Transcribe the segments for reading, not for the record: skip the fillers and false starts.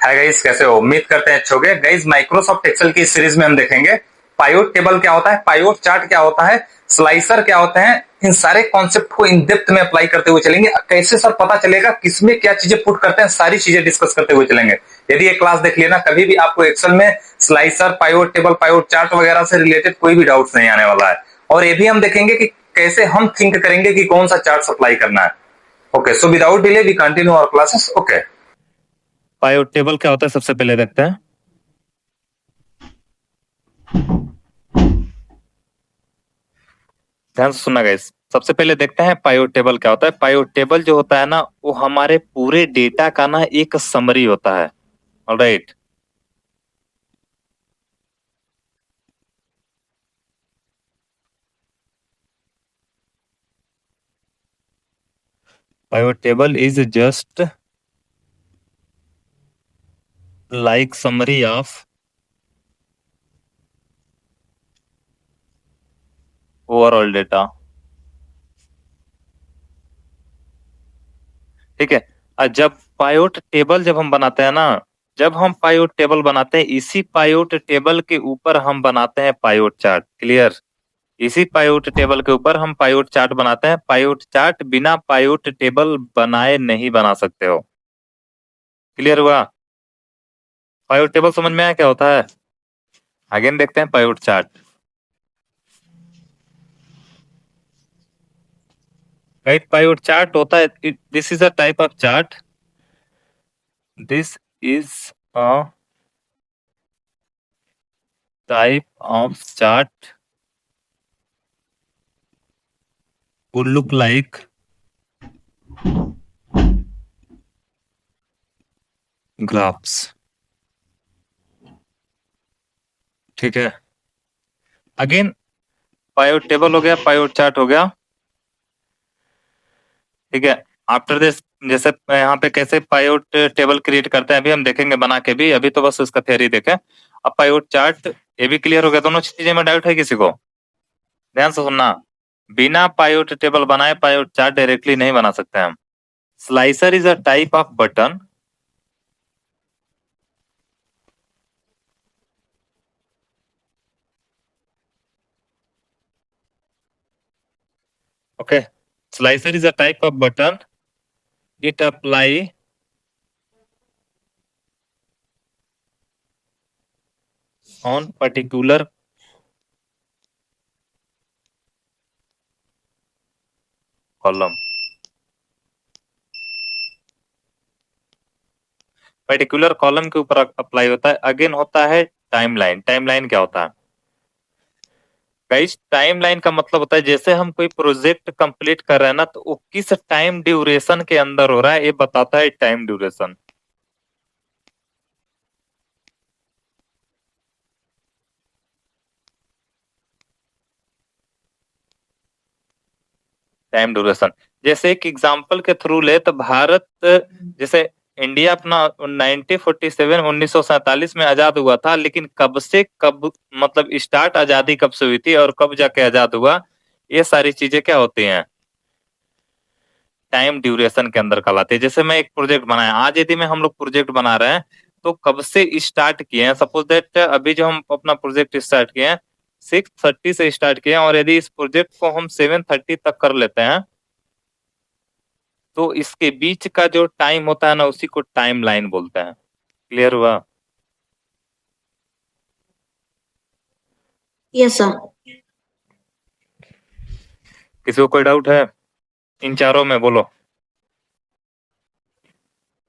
Hi guys, कैसे हो? उम्मीद करते हैं अच्छे होंगे। गाइस, माइक्रोसॉफ्ट एक्सेल की सीरीज में हम देखेंगे पाइवट टेबल क्या होता है, पाइवट चार्ट क्या होता है, स्लाइसर क्या होते हैं। इन सारे कॉन्सेप्ट को इन डेप्थ में अप्लाई करते हुए चलेंगे। कैसे सर पता चलेगा किसमें क्या चीजें पुट करते हैं, सारी चीजें डिस्कस करते हुए चलेंगे। यदि ये क्लास देख लिया ना, कभी भी आपको एक्सेल में slicer, pivot table, pivot chart वगैरह से रिलेटेड कोई भी डाउट नहीं आने वाला है। और ये भी हम देखेंगे कि कैसे हम थिंक करेंगे कि कौन सा चार्ट अप्लाई करना है। Okay, so without delay we continue our classes. Okay, pivot table क्या होता है सबसे पहले देखते हैं। ध्यान से सुनना गाइस, सबसे पहले देखते हैं पाइवट टेबल क्या होता है। पाइवट टेबल जो होता है ना, वो हमारे पूरे डेटा का ना एक समरी होता है। Alright, pivot table is just like summary of overall data. ठीक है। जब पाइवट टेबल जब हम बनाते हैं ना, जब हम पाइवट टेबल बनाते हैं, इसी पाइवट टेबल के ऊपर हम बनाते हैं पाइवट चार्ट। क्लियर? इसी पाइवट टेबल के ऊपर हम पाइवट चार्ट बनाते हैं। पाइवट चार्ट बिना पाइवट टेबल बनाए नहीं बना सकते हो। क्लियर हुआ? पाइवट टेबल समझ में आया क्या होता है? अगेन देखते हैं pivot chart. Right, pivot chart होता है, this is a type of chart, this is a type of chart would look like graphs। ठीक है। अगेन पाइवट टेबल हो गया, पाइवट चार्ट हो गया। ठीक है। आफ्टर दिस, जैसे यहाँ पे कैसे पाइवट टेबल क्रिएट करते हैं अभी हम देखेंगे बना के भी, अभी तो बस इसका थ्योरी देखें। अब पाइवट चार्ट ये भी क्लियर हो गया। दोनों चीजें में डाउट है किसी को? ध्यान से सुनना, बिना पाइवट टेबल बनाए पाइवट चार्ट डायरेक्टली नहीं बना सकते हम। Slicer is a type off button. Okay, slicer is a type off button, it apply on particular column। Particular column के ऊपर अप्लाई होता है। अगेन होता है टाइमलाइन। टाइमलाइन क्या होता है गाइस? टाइमलाइन का मतलब होता है जैसे हम कोई प्रोजेक्ट कंप्लीट कर रहे हैं ना, तो वो किस टाइम ड्यूरेशन के अंदर हो रहा है, ये बताता है टाइम ड्यूरेशन। टाइम ड्यूरेशन, जैसे एक एग्जांपल के थ्रू ले तो भारत, जैसे इंडिया अपना 1947 में आजाद हुआ था, लेकिन कब से कब, मतलब स्टार्ट आजादी कब से हुई थी और कब जाके आजाद हुआ, ये सारी चीजें क्या होती हैं, टाइम ड्यूरेशन के अंदर कहलाती है। जैसे मैं एक प्रोजेक्ट बनाया आज, यदि मैं हम लोग प्रोजेक्ट बना रहे हैं तो कब से स्टार्ट किए हैं, सपोज दैट अभी जो हम अपना प्रोजेक्ट स्टार्ट किए हैं 6:30 से स्टार्ट किए हैं, और यदि इस प्रोजेक्ट को हम 7:30 तक कर लेते हैं, तो इसके बीच का जो टाइम होता है ना, उसी को टाइम लाइन बोलते हैं। क्लियर हुआ? Yes sir. किसी को कोई डाउट है इन चारों में? बोलो।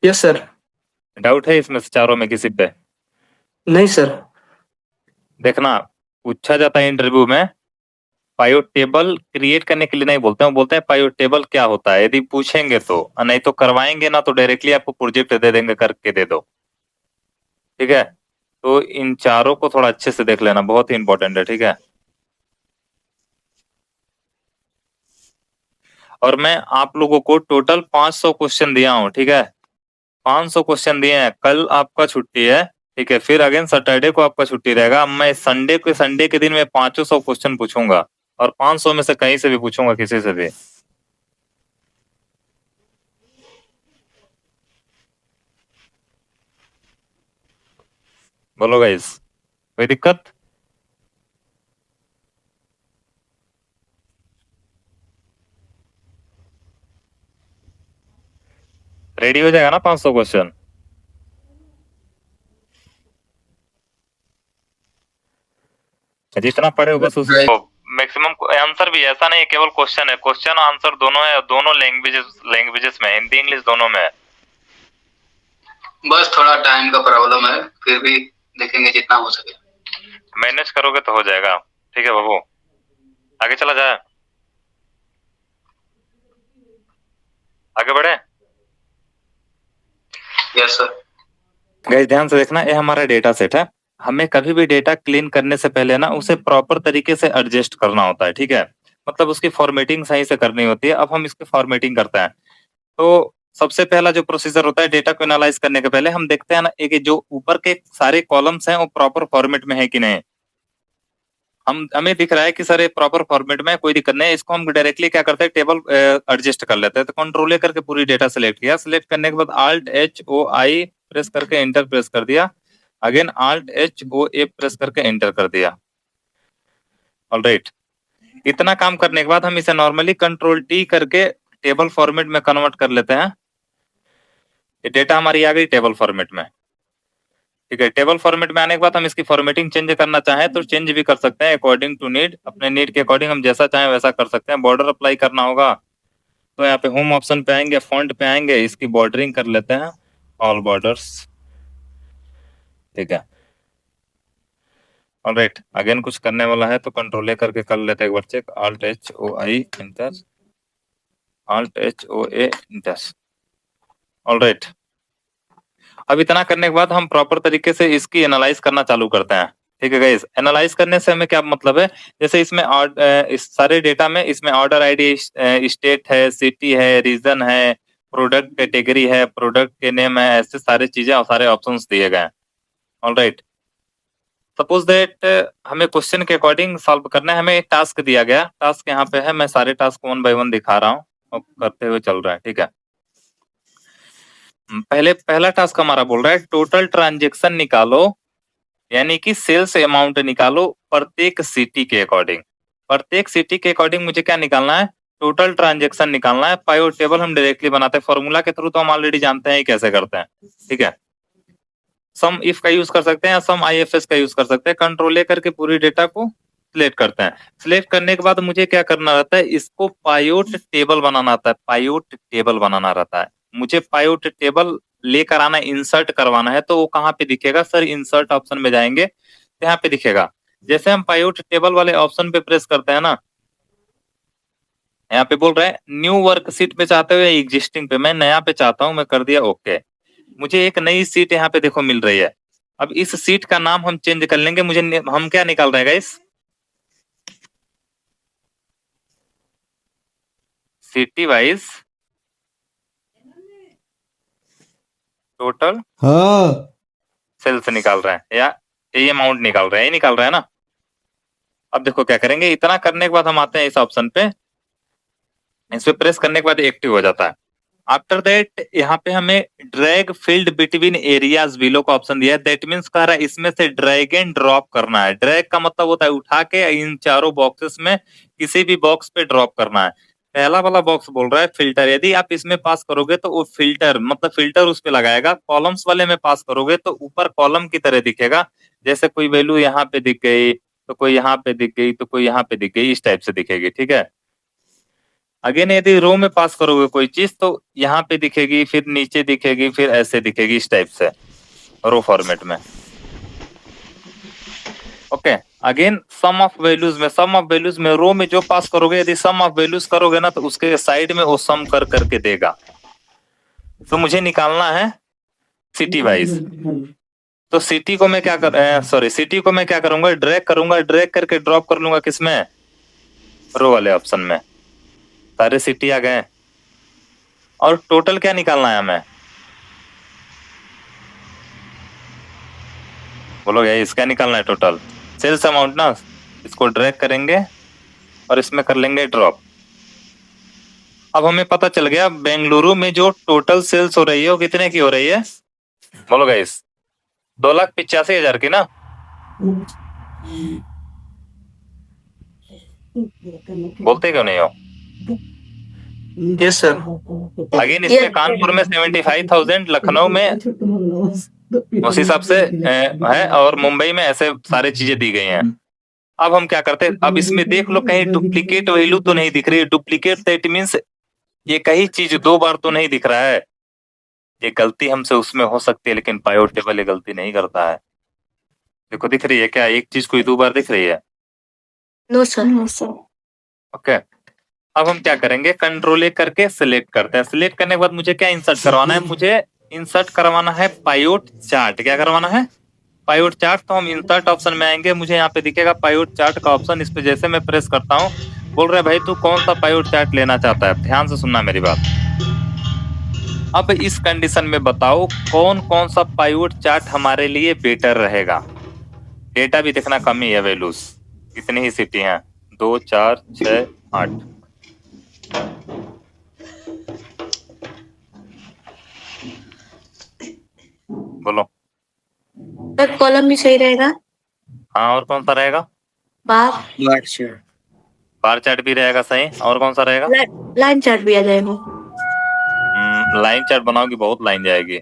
Yes sir. डाउट है इसमें से चारों में किसी पे? नहीं सर। देखना, पूछा जाता है इंटरव्यू में, पाइवट टेबल क्रिएट करने के लिए नहीं बोलते हैं, वो बोलते हैं पाइवट टेबल क्या होता है, यदि पूछेंगे तो। नहीं तो करवाएंगे ना तो डायरेक्टली आपको प्रोजेक्ट दे देंगे, करके दे दो। ठीक है, तो इन चारों को थोड़ा अच्छे से देख लेना, बहुत ही इंपॉर्टेंट है। ठीक है, और मैं आप लोगों को टोटल 500 क्वेश्चन दिया हूँ। ठीक है, 500 क्वेश्चन दिए हैं। कल आपका छुट्टी है, ठीक है, फिर अगेन सैटरडे को आपका छुट्टी रहेगा। मैं संडे के दिन में 500 क्वेश्चन पूछूंगा, और 500 में से कहीं से भी पूछूंगा, किसी से भी। बोलो गाइस, कोई दिक्कत? रेडी हो जाएगा ना 500 क्वेश्चन? जितना पढ़े हो बस उस मैक्सिमम आंसर भी ऐसा नहीं केवल क्वेश्चन है, क्वेश्चन आंसर दोनों है, दोनों लैंग्वेजेस में, हिंदी इंग्लिश दोनों में है। बस थोड़ा टाइम का प्रॉब्लम है, फिर भी देखेंगे जितना हो सके। मैनेज करोगे तो हो जाएगा। ठीक है बाबू, आगे चला जाए, आगे बढ़े। Yes sir. गाइस ध्यान से देखना, ये हमारा डेटा सेट है। हमें कभी भी डेटा क्लीन करने से पहले ना उसे प्रॉपर तरीके से एडजस्ट करना होता है, ठीक है? मतलब उसकी फॉर्मेटिंग सही से करनी होती है। अब हम इसकी फॉर्मेटिंग करते हैं। तो सबसे पहला जो प्रोसीजर होता है डेटा को एनालाइज करने के पहले, हम देखते हैं ना एक जो ऊपर के सारे कॉलम्स हैं वो प्रॉपर फॉर्मेट में है कि नहीं। हमें दिख रहा है कि सर ये प्रॉपर फॉर्मेट में है, कोई दिक्कत नहीं है। इसको हम डायरेक्टली क्या करते हैं, टेबल एडजस्ट कर लेते हैं। तो कंट्रोल ए करके पूरी डेटा सेलेक्ट किया, सेलेक्ट करने के बाद Alt H O I press करके एंटर प्रेस कर दिया, again Alt H O A press करके एंटर कर दिया। ऑलराइट, इतना काम करने के बाद हम इसे नॉर्मली कंट्रोल T करके टेबल फॉर्मेट में कन्वर्ट कर लेते हैं। ये डेटा हमारी आ गई टेबल फॉर्मेट में, ठीक है। टेबल फॉर्मेट में आने के बाद हम इसकी फॉर्मेटिंग चेंज करना चाहें तो चेंज भी कर सकते हैं अकॉर्डिंग टू नीड। अपने नीड के अकॉर्डिंग हम जैसा चाहें वैसा कर सकते हैं। बॉर्डर अप्लाई करना होगा तो यहाँ पे होम ऑप्शन पे आएंगे, फॉन्ट पे आएंगे, इसकी बॉर्डरिंग कर लेते हैं ऑल बॉर्डर्स, ठीक है। ऑलराइट, अगेन कुछ करने वाला है तो कंट्रोल ए करके कर लेते हैं एक बार check. Alt H O I enter, Alt H O A enter. Alright, अब इतना करने के बाद हम प्रॉपर तरीके से इसकी एनालाइज करना चालू करते हैं, ठीक है गाइस। एनालाइज करने से हमें क्या मतलब है, जैसे इसमें इस सारे डेटा में इसमें ऑर्डर आईडी, स्टेट है, सिटी है, रीजन है, प्रोडक्ट कैटेगरी है, प्रोडक्ट के नेम है, ऐसे सारे चीजें और सारे ऑप्शंस दिए गए हैं। ऑलराइट, सपोज दैट हमें क्वेश्चन के अकॉर्डिंग सॉल्व करना है। हमें टास्क दिया गया, टास्क यहाँ पे है, मैं सारे टास्क 1 बाय 1 दिखा रहा हूँ और करते हुए चल रहा है, ठीक है। पहला टास्क हमारा बोल रहा है टोटल ट्रांजेक्शन निकालो, यानी कि सेल्स अमाउंट निकालो प्रत्येक सिटी के अकॉर्डिंग। प्रत्येक सिटी के अकॉर्डिंग मुझे क्या निकालना है, टोटल ट्रांजेक्शन निकालना है। पाइवट टेबल हम डायरेक्टली बनाते हैं फॉर्मूला के थ्रू, तो हम ऑलरेडी जानते हैं कैसे करते हैं, ठीक है। सम इफ का यूज कर सकते हैं या सम IFS का यूज कर सकते हैं। कंट्रोल ए करके पूरी डेटा को सिलेक्ट करते हैं। सिलेक्ट करने के बाद मुझे क्या करना रहता है, इसको पाइवट टेबल बनाना आता है। पाइवट टेबल बनाना रहता है मुझे, पाइवट टेबल लेकर आना, इंसर्ट करवाना है। तो वो कहाँ पे दिखेगा सर, इंसर्ट ऑप्शन में जाएंगे तो यहाँ पे दिखेगा। जैसे हम पाइवट टेबल वाले ऑप्शन पे प्रेस करते हैं ना, यहाँ पे बोल रहा है न्यू वर्कशीट पे चाहते हुए एग्जिस्टिंग पे, मैं नया पे चाहता हूँ, मैं कर दिया ओके। मुझे एक नई सीट यहाँ पे देखो मिल रही है। अब इस सीट का नाम हम चेंज कर लेंगे। हम क्या निकाल रहे हैं guys, city wise total sales निकाल रहे हैं, या ये अमाउंट निकाल रहे हैं, ये निकाल रहे हैं ना। अब देखो क्या करेंगे, इतना करने के बाद हम आते हैं इस ऑप्शन पे, इस पे प्रेस करने के बाद एक्टिव हो जाता है। आफ्टर दैट यहाँ पे हमें drag field between areas below का ऑप्शन दिया है। दैट मीन्स कह रहा है इसमें से ड्रैग एंड ड्रॉप करना है। ड्रैग का मतलब होता है उठा के इन चारों बॉक्सेस में किसी भी बॉक्स पे ड्रॉप करना है। पहला वाला बॉक्स बोल रहा है फिल्टर, यदि आप इसमें पास करोगे तो वो फिल्टर मतलब फिल्टर उस पे लगाएगा। कॉलम्स वाले में पास करोगे तो ऊपर कॉलम की तरह दिखेगा, जैसे कोई वैल्यू यहाँ पे दिख गई तो कोई यहाँ पे दिख गई तो कोई यहाँ पे दिख गई, इस टाइप से दिखेगी, ठीक है। अगेन यदि रो में पास करोगे कोई चीज तो यहाँ पे दिखेगी, फिर नीचे दिखेगी, फिर ऐसे दिखेगी, इस टाइप से रो फॉर्मेट में। Okay, again sum of values में, सम ऑफ वैल्यूज में रो में जो पास करोगे, यदि सम ऑफ वैल्यूज करोगे ना तो उसके साइड में वो सम कर करके देगा। तो मुझे निकालना है सिटी वाइज। तो सिटी को मैं क्या सिटी को मैं क्या करूंगा, ड्रैग करूंगा, ड्रैग करके ड्रॉप कर लूंगा किसमें, रो वाले ऑप्शन में। सारे सिटी आ गए। और टोटल क्या निकालना है हमें, बोलो भैया इसका निकालना है टोटल सेल्स अमाउंट ना। इसको ड्रैग करेंगे और इसमें कर लेंगे ड्रॉप। अब हमें पता चल गया बेंगलुरु में जो टोटल सेल्स हो रही है वो कितने की हो रही है, बोलो गाइस। 2,85,000 की ना। बोलते क्यों नहीं हो? Yes sir. अगेन इसमें कानपुर में 75,000, लखनऊ में उस हिसाब से है, और मुंबई में ऐसे सारी चीजें दी गई हैं। अब हम क्या करते हैं, अब इसमें देख लो कहीं डुप्लीकेट वैल्यू तो नहीं दिख रही है। डुप्लीकेट दैट मीन्स ये कहीं चीज 2 बार तो नहीं दिख रहा है। ये गलती हमसे उसमें हो सकती है, लेकिन पायोट टेबल ये गलती नहीं करता है। देखो दिख रही है क्या, एक चीज कोई 2 बार दिख रही है? No sir, no sir. Okay, अब हम क्या करेंगे, कंट्रोल ए करके सिलेक्ट करते हैं। सिलेक्ट करने के बाद मुझे क्या इंसर्ट करवाना है, मुझे इंसर्ट करवाना है पायोट चार्ट। क्या करवाना है? पायोट चार्ट। तो हम इंसर्ट ऑप्शन में आएंगे, मुझे यहाँ पे दिखेगा पायोट चार्ट का ऑप्शन। इस पे जैसे मैं प्रेस करता हूँ, बोल रहे भाई तू कौन सा पायोट चार्ट लेना चाहता है। ध्यान से सुनना मेरी बात। अब इस कंडीशन में बताओ कौन कौन सा पायोट चार्ट हमारे लिए बेटर रहेगा। डेटा भी देखना कम ही है, वैल्यूज कितनी ही सिटी हैं, 2, 4, 6, 8। बोलो। सर कॉलम भी सही रहेगा। हाँ, और कौन सा रहेगा? बार बार चार्ट भी रहेगा सही, और कौन सा रहेगा? लाइन चार्ट भी आ जाएगा। लाइन चार्ट बनाओगी, बहुत लाइन जाएगी।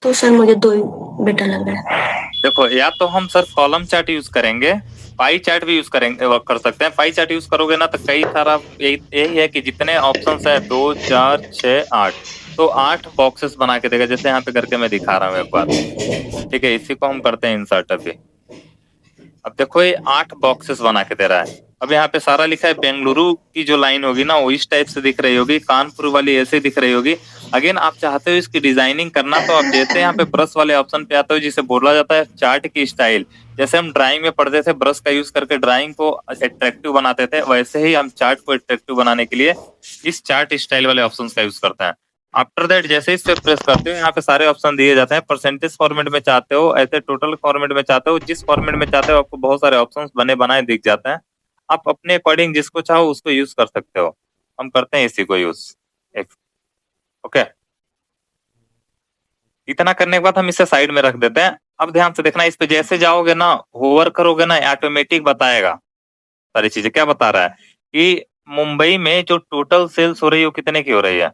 तो सर मुझे 2 ही बेटर लग रहा है। देखो, या तो हम सर कॉलम चार्ट यूज करेंगे, पाई चार्ट भी यूज करेंगे, कर सकते हैं। पाई चार्ट यूज करोगे ना तो कई सारा यही है कि जितने ऑप्शंस है 2, 4, 6, 8, तो 8 बॉक्सेस बना के देगा, जैसे यहाँ पे करके मैं दिखा रहा हूँ एक बार। ठीक है, इसी को हम करते हैं इंसर्ट अभी। अब देखो ये 8 बॉक्सेस बना के दे रहा है। अब यहाँ पे सारा लिखा है, बेंगलुरु की जो लाइन होगी ना वो इस टाइप से दिख रही होगी, कानपुर वाली ऐसे दिख रही होगी। अगेन आप चाहते हो इसकी डिजाइनिंग करना, तो आप जैसे यहाँ पे ब्रश वाले ऑप्शन पे आते हो, जिसे बोला जाता है चार्ट की स्टाइल। जैसे हम ड्राइंग में पढ़ते थे, ब्रश का यूज करके ड्राइंग को अट्रैक्टिव बनाते थे, वैसे ही हम चार्ट को अट्रैक्टिव बनाने के लिए इस चार्ट स्टाइल वाले ऑप्शन का यूज करते हैं। आफ्टर दैट जैसे इस पे प्रेस करते हो, यहाँ पे सारे ऑप्शन दिए जाते हैं। परसेंटेज फॉर्मेट में चाहते हो, ऐसे टोटल फॉर्मेट में चाहते हो, जिस फॉर्मेट में चाहते हो आपको बहुत सारे ऑप्शंस बने बनाए दिख जाते हैं। आप अपने अकॉर्डिंग जिसको चाहो उसको यूज कर सकते हो। हम करते हैं इसी को यूज। ओके, इतना करने के बाद हम इसे साइड में रख देते हैं। अब ध्यान से देखना, इस पे जैसे जाओगे ना, होवर करोगे ना, ऑटोमेटिक बताएगा सारी चीजें। क्या बता रहा है कि मुंबई में जो टोटल सेल्स हो रही है वो कितने की हो रही है?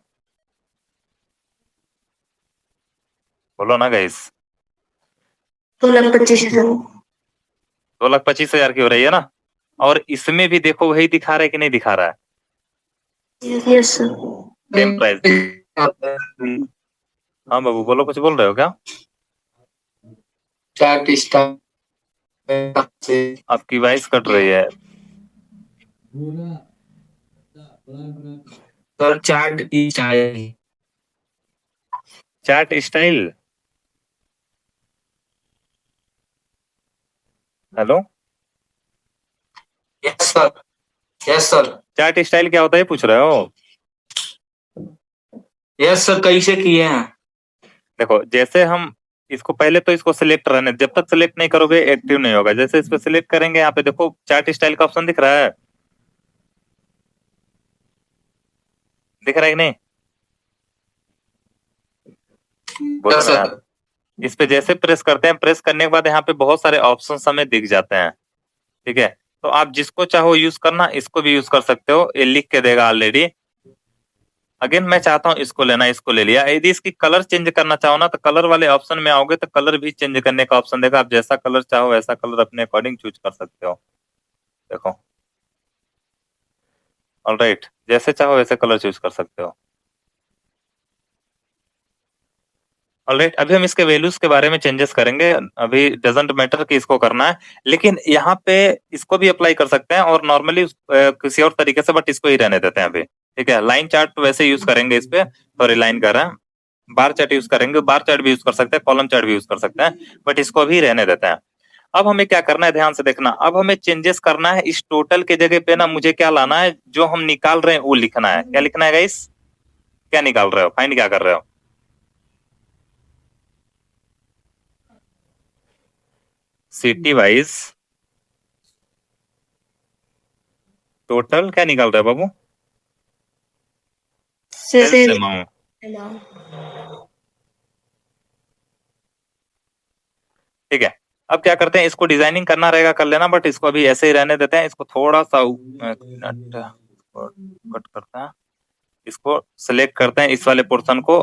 बोलो ना गाइस। 2,25,000। 2,25,000 की हो रही है ना। और इसमें भी देखो वही दिखा रहा है कि नहीं दिखा रहा है? Yes sir. Same price. हाँ बाबू बोलो, कुछ बोल रहे हो क्या? चार्ट स्टार आपकी वॉइस कट रही है। Sir, chart style. Chart style. Hello, yes sir, yes sir, chart style क्या होता है पूछ रहे हो? यस सर, कैसे किए हैं? देखो, जैसे हम इसको पहले तो इसको सिलेक्ट रहने, जब तक सिलेक्ट नहीं करोगे एक्टिव नहीं होगा। जैसे इस पे सिलेक्ट करेंगे, यहाँ पे देखो चार्ट स्टाइल का ऑप्शन दिख रहा है, दिख रहा है कि नहीं? बोलो यस ना सर। यार। इस पे जैसे प्रेस करते हैं, प्रेस करने के बाद यहाँ पे बहुत सारे ऑप्शन हमें दिख जाते हैं। ठीक है, तो आप जिसको चाहो यूज करना, इसको भी यूज कर सकते हो, ये लिख के देगा ऑलरेडी। अगेन मैं चाहता हूँ इसको लेना, इसको ले लिया। यदि इसकी कलर चेंज करना चाहो ना, तो कलर वाले ऑप्शन में आओगे तो कलर भी चेंज करने का ऑप्शन देगा। आप जैसा कलर चाहो वैसा कलर अपने अकॉर्डिंग चूज कर सकते हो। देखो, ऑलराइट, जैसे चाहो वैसे कलर चूज कर सकते हो। ऑलराइट, अभी हम इसके वैल्यूज के बारे में चेंजेस करेंगे। अभी डजंट मैटर कि इसको करना है, लेकिन यहाँ पे इसको भी अप्लाई कर सकते हैं और नॉर्मली किसी और तरीके से, बट इसको ही रहने देते हैं अभी। ठीक है, लाइन चार्ट तो वैसे यूज करेंगे इस पे, सॉरी लाइन कर रहे हैं, बार चार्ट यूज करेंगे। बार चार्ट भी यूज कर सकते हैं, कॉलम चार्ट भी यूज कर सकते हैं, बट इसको भी रहने देते हैं। अब हमें क्या करना है, ध्यान से देखना। अब हमें चेंजेस करना है, इस टोटल के जगह पे ना मुझे क्या लाना है, जो हम निकाल रहे हैं वो लिखना है। क्या लिखना है गाइस? क्या निकाल रहे हो, फाइंड क्या कर रहे हो? सिटी वाइज टोटल क्या निकाल रहे हो बाबू? Sales amount. अब क्या करते हैं, इसको डिजाइनिंग करना रहेगा कर लेना, बट इसको अभी ऐसे ही रहने देते हैं। इसको थोड़ा सा कट करते हैं, इसको सिलेक्ट करते हैं इस वाले पोर्शन को,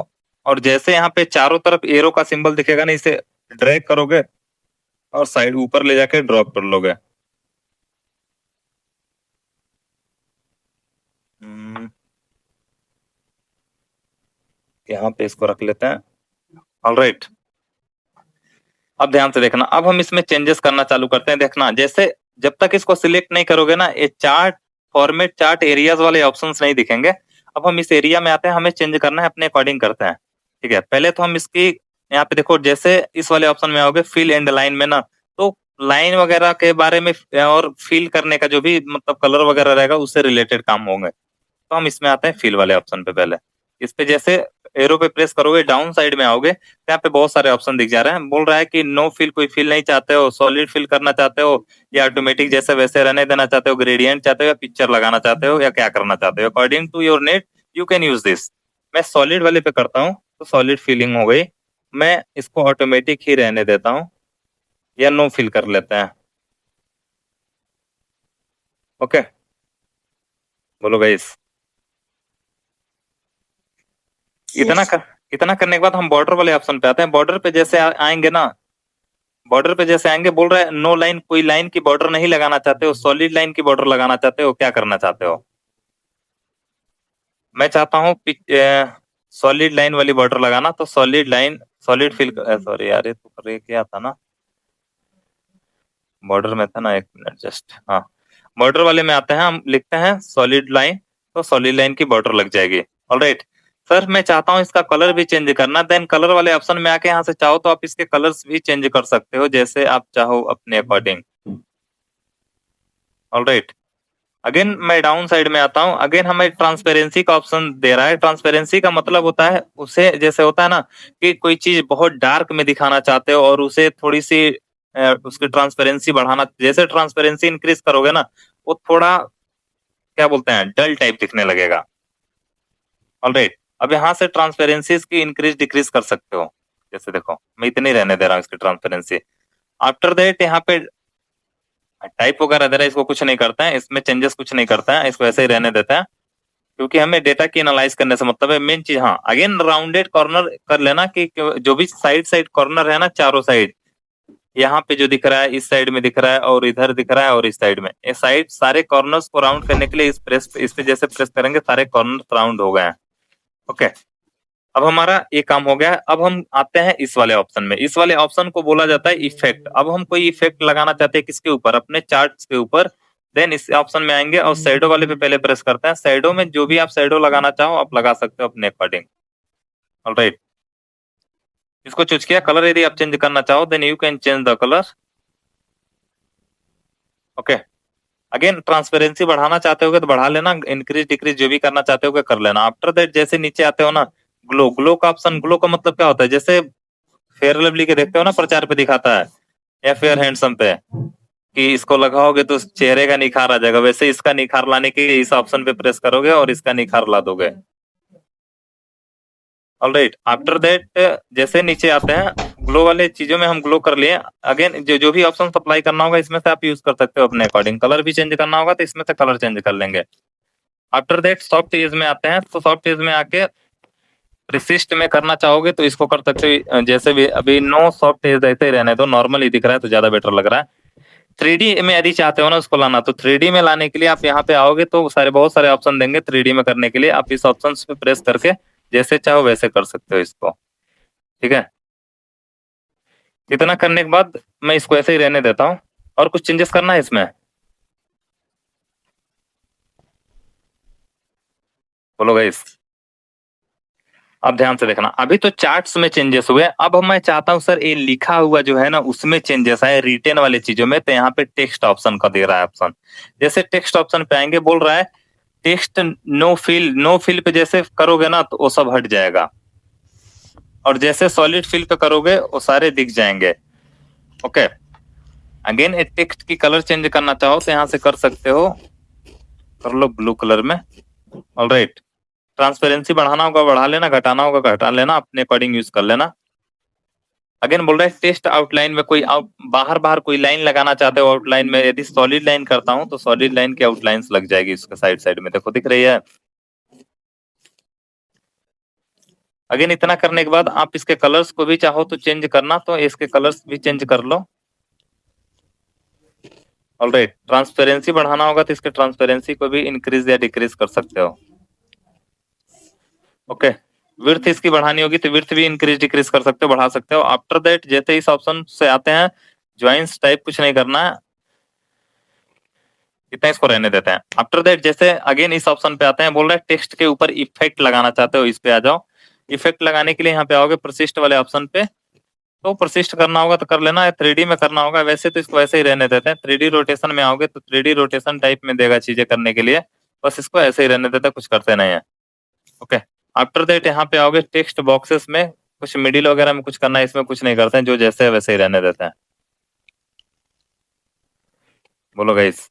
और जैसे यहाँ पे चारों तरफ एरो का सिंबल दिखेगा ना, इसे ड्रैग करोगे और साइड ऊपर ले जाके ड्रॉप कर लोगे। यहाँ पे इसको रख लेते हैं। ऑलराइट, अब ध्यान से देखना, अब हम इसमें चेंजेस करना चालू करते हैं। देखना, जैसे जब तक इसको सिलेक्ट नहीं करोगे ना, ये चार्ट फॉर्मेट चार्ट एरियाज वाले ऑप्शंस नहीं दिखेंगे। अब हम इस एरिया में आते हैं, हमें चेंज करना है, अपने अकॉर्डिंग करते हैं। ठीक है, पहले तो हम इसकी यहाँ पे देखो, जैसे इस वाले ऑप्शन में आओगे फिल एंड लाइन में ना, तो लाइन वगैरह के बारे में और फिल करने का जो भी मतलब कलर वगैरह रहेगा उससे रिलेटेड काम होंगे। तो हम इसमें आते हैं फिल वाले ऑप्शन पे। पहले इस पे जैसे एरो पे प्रेस करोगे, डाउन साइड में आओगे, यहाँ पे बहुत सारे ऑप्शन दिख जा रहे हैं। बोल रहा है कि नो फिल, कोई फिल नहीं चाहते हो, सॉलिड फिल करना चाहते हो, या ऑटोमेटिक जैसे वैसे रहने देना चाहते हो, ग्रेडियंट चाहते हो, या पिक्चर लगाना चाहते हो, या क्या करना चाहते हो, according to your need you can use this. मैं सॉलिड वाले पे करता हूँ तो सॉलिड फीलिंग हो गई, मैं इसको ऑटोमेटिक ही रहने देता हूँ, या नो फिल कर लेते हैं। ओके, बोलो गाइस। इतना करने के बाद हम बॉर्डर वाले ऑप्शन पे आते हैं। बॉर्डर पे जैसे आएंगे ना, बॉर्डर पे जैसे आएंगे, बोल रहे हैं नो लाइन, कोई लाइन की बॉर्डर नहीं लगाना चाहते हो, सॉलिड लाइन की बॉर्डर लगाना चाहते हो, क्या करना चाहते हो? मैं चाहता हूँ सॉलिड लाइन वाली बॉर्डर लगाना, तो solid line, solid fill, sorry यार ये तो ये क्या था ना, बॉर्डर में था ना, एक मिनट जस्ट, हाँ बॉर्डर वाले में आते हैं, हम लिखते हैं सॉलिड लाइन, तो सॉलिड लाइन की बॉर्डर लग जाएगी। ऑलराइट सर, मैं चाहता हूँ इसका कलर भी चेंज करना, देन कलर वाले ऑप्शन में आके यहाँ से चाहो तो आप इसके कलर्स भी चेंज कर सकते हो, जैसे आप चाहो अपने अकॉर्डिंग। ऑलराइट, अगेन मैं डाउन साइड में आता हूँ, अगेन हमें ट्रांसपेरेंसी का ऑप्शन दे रहा है। ट्रांसपेरेंसी का मतलब होता है, उसे जैसे होता है ना कि कोई चीज बहुत डार्क में दिखाना चाहते हो और उसे थोड़ी सी उसकी ट्रांसपेरेंसी बढ़ाना, जैसे ट्रांसपेरेंसी इंक्रीज करोगे ना, वो थोड़ा क्या बोलते हैं, डल टाइप दिखने लगेगा। ऑलराइट, अब यहाँ से ट्रांसपेरेंसी की इंक्रीज डिक्रीज कर सकते हो, जैसे देखो मैं इतनी रहने दे रहा हूँ इसकी ट्रांसपेरेंसी। आफ्टर दैट यहाँ पे टाइप वगैरह दे रहा है, इसको कुछ नहीं करता है, इसमें चेंजेस कुछ नहीं करता है, इसको ऐसे ही रहने देता है, क्योंकि हमें डेटा की एनालाइज करने से मतलब है। मेन चीज, हाँ अगेन राउंडेड कॉर्नर कर लेना, कि जो भी साइड साइड कॉर्नर है ना, चारों साइड, यहाँ पे जो दिख रहा है, इस साइड में दिख रहा है, और इधर दिख रहा है, और इस साइड में, ये साइड सारे कॉर्नर्स को राउंड करने के लिए इस पे जैसे प्रेस करेंगे सारे कॉर्नर राउंड हो गए हैं। ओके, अब हमारा ये काम हो गया। अब हम आते हैं इस वाले ऑप्शन में। इस वाले ऑप्शन को बोला जाता है इफेक्ट। अब हम कोई इफेक्ट लगाना चाहते हैं किसके ऊपर, अपने चार्ट्स के ऊपर, देन इस ऑप्शन में आएंगे और शैडो वाले पे पहले प्रेस करते हैं। शैडो में जो भी आप शैडो लगाना चाहो आप लगा सकते हो अपने अकॉर्डिंग। ऑलराइट, इसको चूज किया। कलर यदि आप चेंज करना चाहो then you can change the colour. Okay, again transparency बढ़ाना चाहते हो तो बढ़ा लेना, इंक्रीज डिक्रीज जो भी करना चाहते हो कर लेना। आफ्टर दैट जैसे नीचे आते हो ना, ग्लो, ग्लो का ऑप्शन, ग्लो का मतलब क्या होता है, जैसे फेयर लवली के देखते हो ना प्रचार पे दिखाता है, या फेयर हैंडसम पे, कि इसको लगाओगे तो चेहरे का निखार आ जाएगा, वैसे इसका निखार लाने के लिए इस ऑप्शन पे प्रेस करोगे और इसका निखार ला दोगे। ऑलराइट, आफ्टर दैट जैसे नीचे आते हैं, ग्लो वाले चीजों में हम ग्लो कर लिए। अगेन जो भी ऑप्शन अप्लाई करना होगा इसमें से आप यूज कर सकते हो अपने अकॉर्डिंग। कलर भी चेंज करना होगा तो इसमें से कलर चेंज कर लेंगे। आफ्टर दैट सॉफ्ट एज में आते हैं, तो सॉफ्ट एज में आके प्रिसिस्ट में करना चाहोगे तो इसको कर सकते हो, जैसे भी अभी नो सॉफ्ट एज ऐसे ही रहने दो, नॉर्मल ही दिख रहा है तो ज्यादा बेटर लग रहा है। 3D में यदि चाहते हो ना उसको लाना, तो 3D में लाने के लिए आप यहाँ पे आओगे तो बहुत सारे ऑप्शन देंगे 3D में करने के लिए। आप इस ऑप्शन पे प्रेस करके जैसे चाहो वैसे कर सकते हो इसको। ठीक है, इतना करने के बाद मैं इसको ऐसे ही रहने देता हूँ। और कुछ चेंजेस करना है इसमें, बोलो गाइस। अब ध्यान से देखना, अभी तो चार्ट्स में चेंजेस हुए, अब मैं चाहता हूं सर ये लिखा हुआ जो है ना उसमें चेंजेस आए, रिटेन वाले चीजों में। तो यहाँ पे टेक्स्ट ऑप्शन का दे रहा है ऑप्शन। जैसे टेक्स्ट ऑप्शन पे आएंगे, बोल रहा है text no fill, no fill पे जैसे करोगे ना तो वो सब हट जाएगा, और जैसे सॉलिड फिल पे करोगे वो सारे दिख जाएंगे। ओके, अगेन एक टेक्स्ट की कलर चेंज करना चाहो तो यहाँ से कर सकते हो, कर लो ब्लू कलर में। ऑलराइट, ट्रांसपेरेंसी बढ़ाना होगा बढ़ा लेना, घटाना होगा घटा लेना, अपने अकॉर्डिंग यूज कर लेना। अगेन बोल रहा है टेस्ट आउटलाइन में कोई बाहर बाहर कोई लाइन लगाना चाहते हो आउटलाइन में, यदि सॉलिड लाइन करता हूं तो सॉलिड लाइन की आउटलाइंस लग जाएगी इसके साइड साइड में, देखो दिख रही है। अगेन इतना करने के बाद आप इसके कलर्स को भी चाहो तो चेंज करना, तो इसके कलर्स भी चेंज कर लो। ऑलराइट, ट्रांसपेरेंसी बढ़ाना होगा तो इसके ट्रांसपेरेंसी को भी इंक्रीज या डिक्रीज कर सकते हो। ओके, विड्थ इसकी बढ़ानी होगी तो विड्थ भी इंक्रीज डिक्रीज कर सकते हो, बढ़ा सकते हो। आफ्टर दैट जैसे इस ऑप्शन से आते हैं ज्वाइंट्स टाइप कुछ नहीं करना है, इतना इसको रहने देते हैं। आफ्टर दैट जैसे अगेन इस ऑप्शन पे आते हैं, बोल रहे हैं टेक्स्ट के ऊपर इफेक्ट लगाना चाहते हो, इस पे आ जाओ। इफेक्ट लगाने के लिए यहाँ पे आओगे परसिस्ट वाले ऑप्शन पे, तो परसिस्ट करना होगा तो कर लेना है, 3D में करना होगा वैसे तो इसको ऐसे ही रहने देते हैं। 3D रोटेशन में आओगे तो 3D रोटेशन टाइप में देगा चीजें करने के लिए, बस इसको ऐसे ही रहने देते हैं, कुछ करते नहीं है। ओके, आफ्टर दैट यहाँ पे आओगे टेक्स्ट बॉक्सेस में, कुछ मिडिल वगैरह में कुछ करना है, इसमें कुछ नहीं करते हैं, जो जैसे है वैसे ही रहने देते हैं। बोलो गाइस।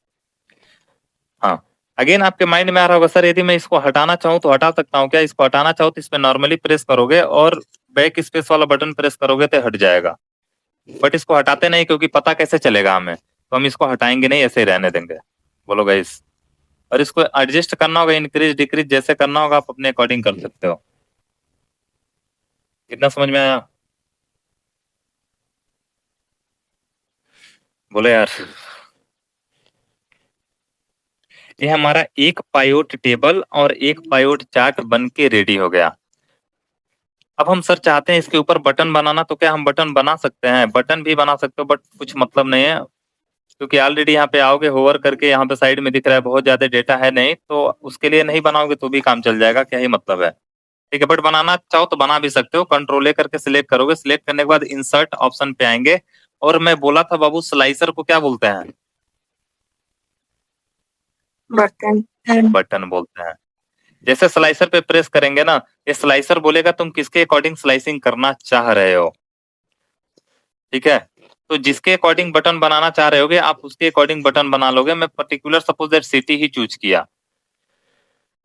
हाँ, अगेन आपके माइंड में आ रहा होगा सर यदि मैं इसको हटाना चाहूँ तो हटा सकता हूँ क्या? इसको हटाना चाहो तो इसमें नॉर्मली प्रेस करोगे और बैक स्पेस वाला बटन प्रेस करोगे तो हट जाएगा, बट इसको हटाते नहीं क्योंकि पता कैसे चलेगा हमें, तो हम इसको हटाएंगे नहीं, ऐसे ही रहने देंगे। बोलो गाइस। और इसको एडजस्ट करना होगा, इंक्रीज डिक्रीज जैसे करना होगा आप अपने अकॉर्डिंग कर सकते हो। कितना समझ में आया? बोले यार। ये हमारा एक पायोट टेबल और एक पायोट चार्ट बन के रेडी हो गया। अब हम सर चाहते हैं इसके ऊपर बटन बनाना, तो क्या हम बटन बना सकते हैं? बटन भी बना सकते हो, बट कुछ मतलब नहीं है, क्योंकि ऑलरेडी यहाँ पे आओगे होवर करके, यहाँ पे साइड में दिख रहा है बहुत ज्यादा डेटा है नहीं, तो उसके लिए नहीं बनाओगे तो भी काम चल जाएगा, क्या ही मतलब है। ठीक है, बट बनाना चाहो तो बना भी सकते हो। कंट्रोल ए करके सिलेक्ट करोगे, सिलेक्ट करने के बाद इंसर्ट ऑप्शन पे आएंगे, और मैं बोला था बाबू स्लाइसर को क्या बोलते हैं? बटन बटन बोलते हैं। जैसे स्लाइसर पे प्रेस करेंगे ना, ये स्लाइसर बोलेगा तुम किसके अकॉर्डिंग स्लाइसिंग करना चाह रहे हो। ठीक है, तो जिसके अकॉर्डिंग बटन बनाना चाह रहे होगे आप उसके अकॉर्डिंग बटन बना लोगे। मैं particular suppose that city he choose किया।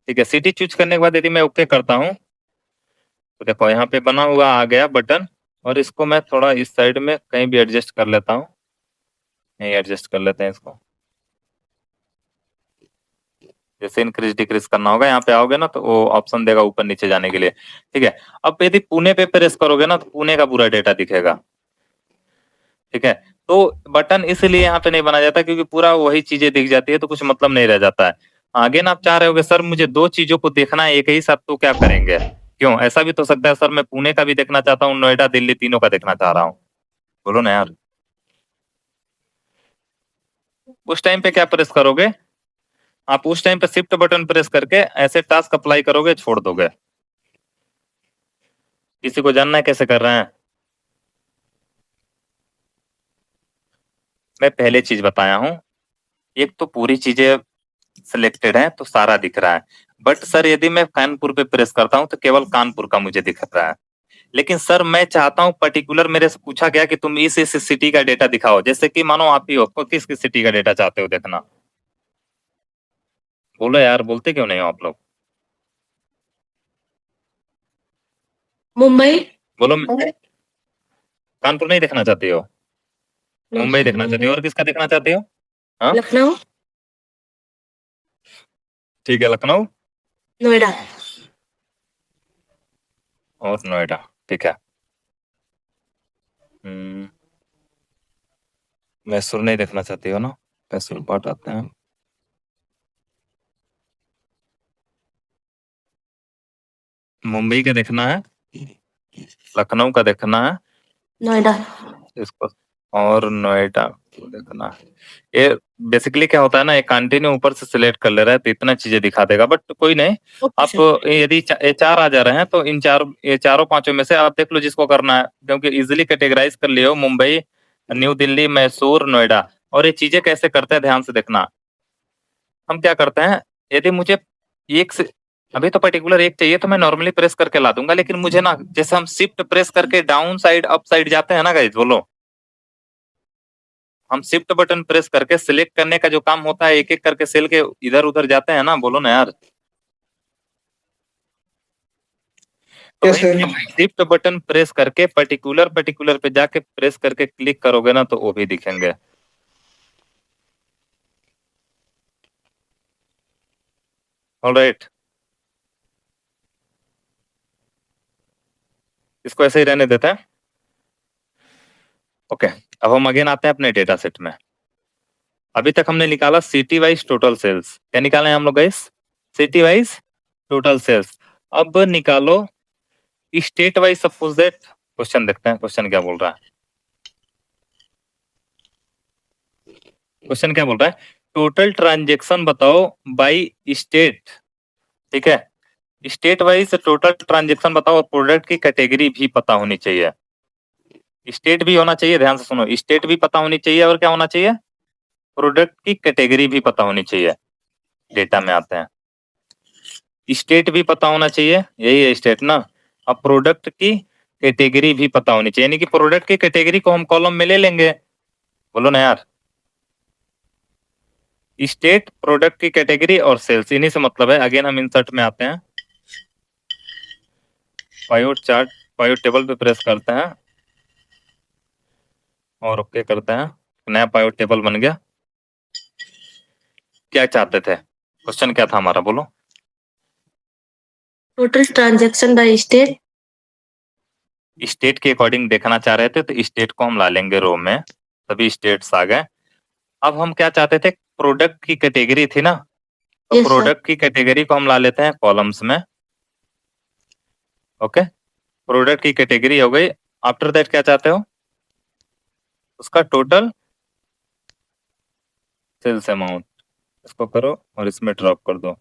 ठीक है, सिटी चूज करने के बाद यदि मैं ओके करता हूं तो देखो यहाँ पे बना हुआ आ गया बटन, और इसको मैं थोड़ा इस साइड में कहीं भी एडजस्ट कर लेता हूँ, नहीं एडजस्ट कर लेते हैं इसको। जैसे इंक्रीज डिक्रीज करना होगा यहाँ पे आओगे ना तो वो ऑप्शन देगा ऊपर नीचे जाने के लिए। ठीक है, अब यदि पुणे पे प्रेस करोगे ना तो पुणे का पूरा डेटा दिखेगा। ठीक है, तो बटन इसलिए यहाँ पे नहीं बनाया जाता क्योंकि पूरा वही चीजें दिख जाती है, तो कुछ मतलब नहीं रह जाता है। आगे ना आप चाह रहे होगे सर मुझे दो चीजों को देखना है एक ही साथ, तो क्या करेंगे? क्यों, ऐसा भी तो सकता है सर मैं पुणे का भी देखना चाहता हूँ, नोएडा दिल्ली तीनों का देखना चाह रहा हूँ। बोलो ना यार। उस टाइम पे क्या प्रेस करोगे आप? उस टाइम पे शिफ्ट बटन प्रेस करके ऐसे टास्क अप्लाई करोगे, छोड़ दोगे। किसी को जानना है कैसे कर रहे हैं? मैं पहले चीज बताया हूं, एक तो पूरी चीजें सिलेक्टेड है तो सारा दिख रहा है, बट सर यदि मैं कानपुर पे प्रेस करता हूं तो केवल कानपुर का मुझे दिख रहा है। लेकिन सर मैं चाहता हूं पर्टिकुलर, मेरे से पूछा गया कि तुम इस सिटी का डेटा दिखाओ, जैसे कि मानो आप ही हो, किस किस सिटी का डेटा चाहते हो देखना? बोलो यार, बोलते क्यों नहीं हो आप लोग? मुंबई बोलो। कानपुर नहीं देखना चाहती हो? मुंबई देखना चाहती हो, और किसका देखना चाहती हो? हाँ लखनऊ ठीक है, लखनऊ नोएडा और नोएडा। ठीक है, मैसूर नहीं देखना चाहती हो ना? मैसूर पार्ट आते हैं। मुंबई का देखना है, लखनऊ का देखना है नोएडा इसको, और नोएडा को देखना है। ये बेसिकली क्या होता है ना, ये कंटिन्यू ऊपर से सिलेक्ट कर ले रहा है तो इतना चीजें दिखा देगा, बट कोई नहीं। आप यदि ये चार आ जा रहे हैं तो इन ये चारों पांचों में से आप देख लो जिसको करना है, क्योंकि इजिली कैटेगराइज कर लियो मुंबई, न्यू दिल्ली, मैसूर, नोएडा। और ये चीजें कैसे करते हैं ध्यान से देखना। हम क्या करते हैं, यदि मुझे एक से अभी तो पर्टिकुलर एक चाहिए तो मैं नॉर्मली प्रेस करके ला दूंगा, लेकिन मुझे ना जैसे हम शिफ्ट प्रेस करके डाउन साइड अप साइड जाते हैं ना गाइस, बोलो, हम शिफ्ट बटन प्रेस करके सिलेक्ट करने का जो काम होता है एक एक करके सेल के इधर उधर जाते हैं ना, बोलो ना यार। तो Yes, भाई sir. जब शिफ्ट बटन प्रेस करके पर्टिकुलर पे जाके प्रेस करके क्लिक करोगे ना तो वो भी दिखेंगे। ऑलराइट, इसको ऐसे ही रहने देते हैं। ओके, अब हम अगेन आते हैं अपने डेटा सेट में। अभी तक हमने निकाला सिटी वाइज टोटल सेल्स। क्या निकाले हम लोग guys? City wise total sales. अब निकालो state wise. Suppose that question देखते हैं, क्वेश्चन क्या बोल रहा है। क्वेश्चन क्या बोल रहा है? टोटल ट्रांजेक्शन बताओ बाय स्टेट। ठीक है, स्टेट वाइज टोटल ट्रांजेक्शन बताओ और प्रोडक्ट की कैटेगरी भी पता होनी चाहिए। स्टेट भी होना चाहिए, ध्यान से सुनो, स्टेट भी पता होनी चाहिए और क्या होना चाहिए? प्रोडक्ट की कैटेगरी भी पता होनी चाहिए। डेटा में आते हैं, स्टेट भी पता होना चाहिए, यही है स्टेट ना। अब प्रोडक्ट की कैटेगरी भी पता होनी चाहिए, यानी कि प्रोडक्ट की कैटेगरी को हम कॉलम में ले लेंगे। बोलो ना यार, स्टेट, प्रोडक्ट की कैटेगरी और सेल्स, इन्हीं से मतलब है। अगेन हम इंसर्ट में आते हैं, पायोट चार्ट, पायोट टेबल पे प्रेस करते हैं और ओके करते हैं। नया पायोट टेबल बन गया। क्या चाहते थे? क्वेश्चन क्या था हमारा, बोलो। Total transaction by state. State के अकॉर्डिंग देखना चाह रहे थे तो स्टेट को हम ला लेंगे रो में, सभी स्टेट्स आ गए। अब हम क्या चाहते थे? प्रोडक्ट की कैटेगरी थी ना, तो Yes, sir. प्रोडक्ट की कैटेगरी को हम ला लेते हैं कॉलम्स में। ओके, प्रोडक्ट की कैटेगरी हो गई। आफ्टर दैट क्या चाहते हो? उसका टोटल सेल्स अमाउंट। इसको करो और इसमें ड्रॉप कर दो।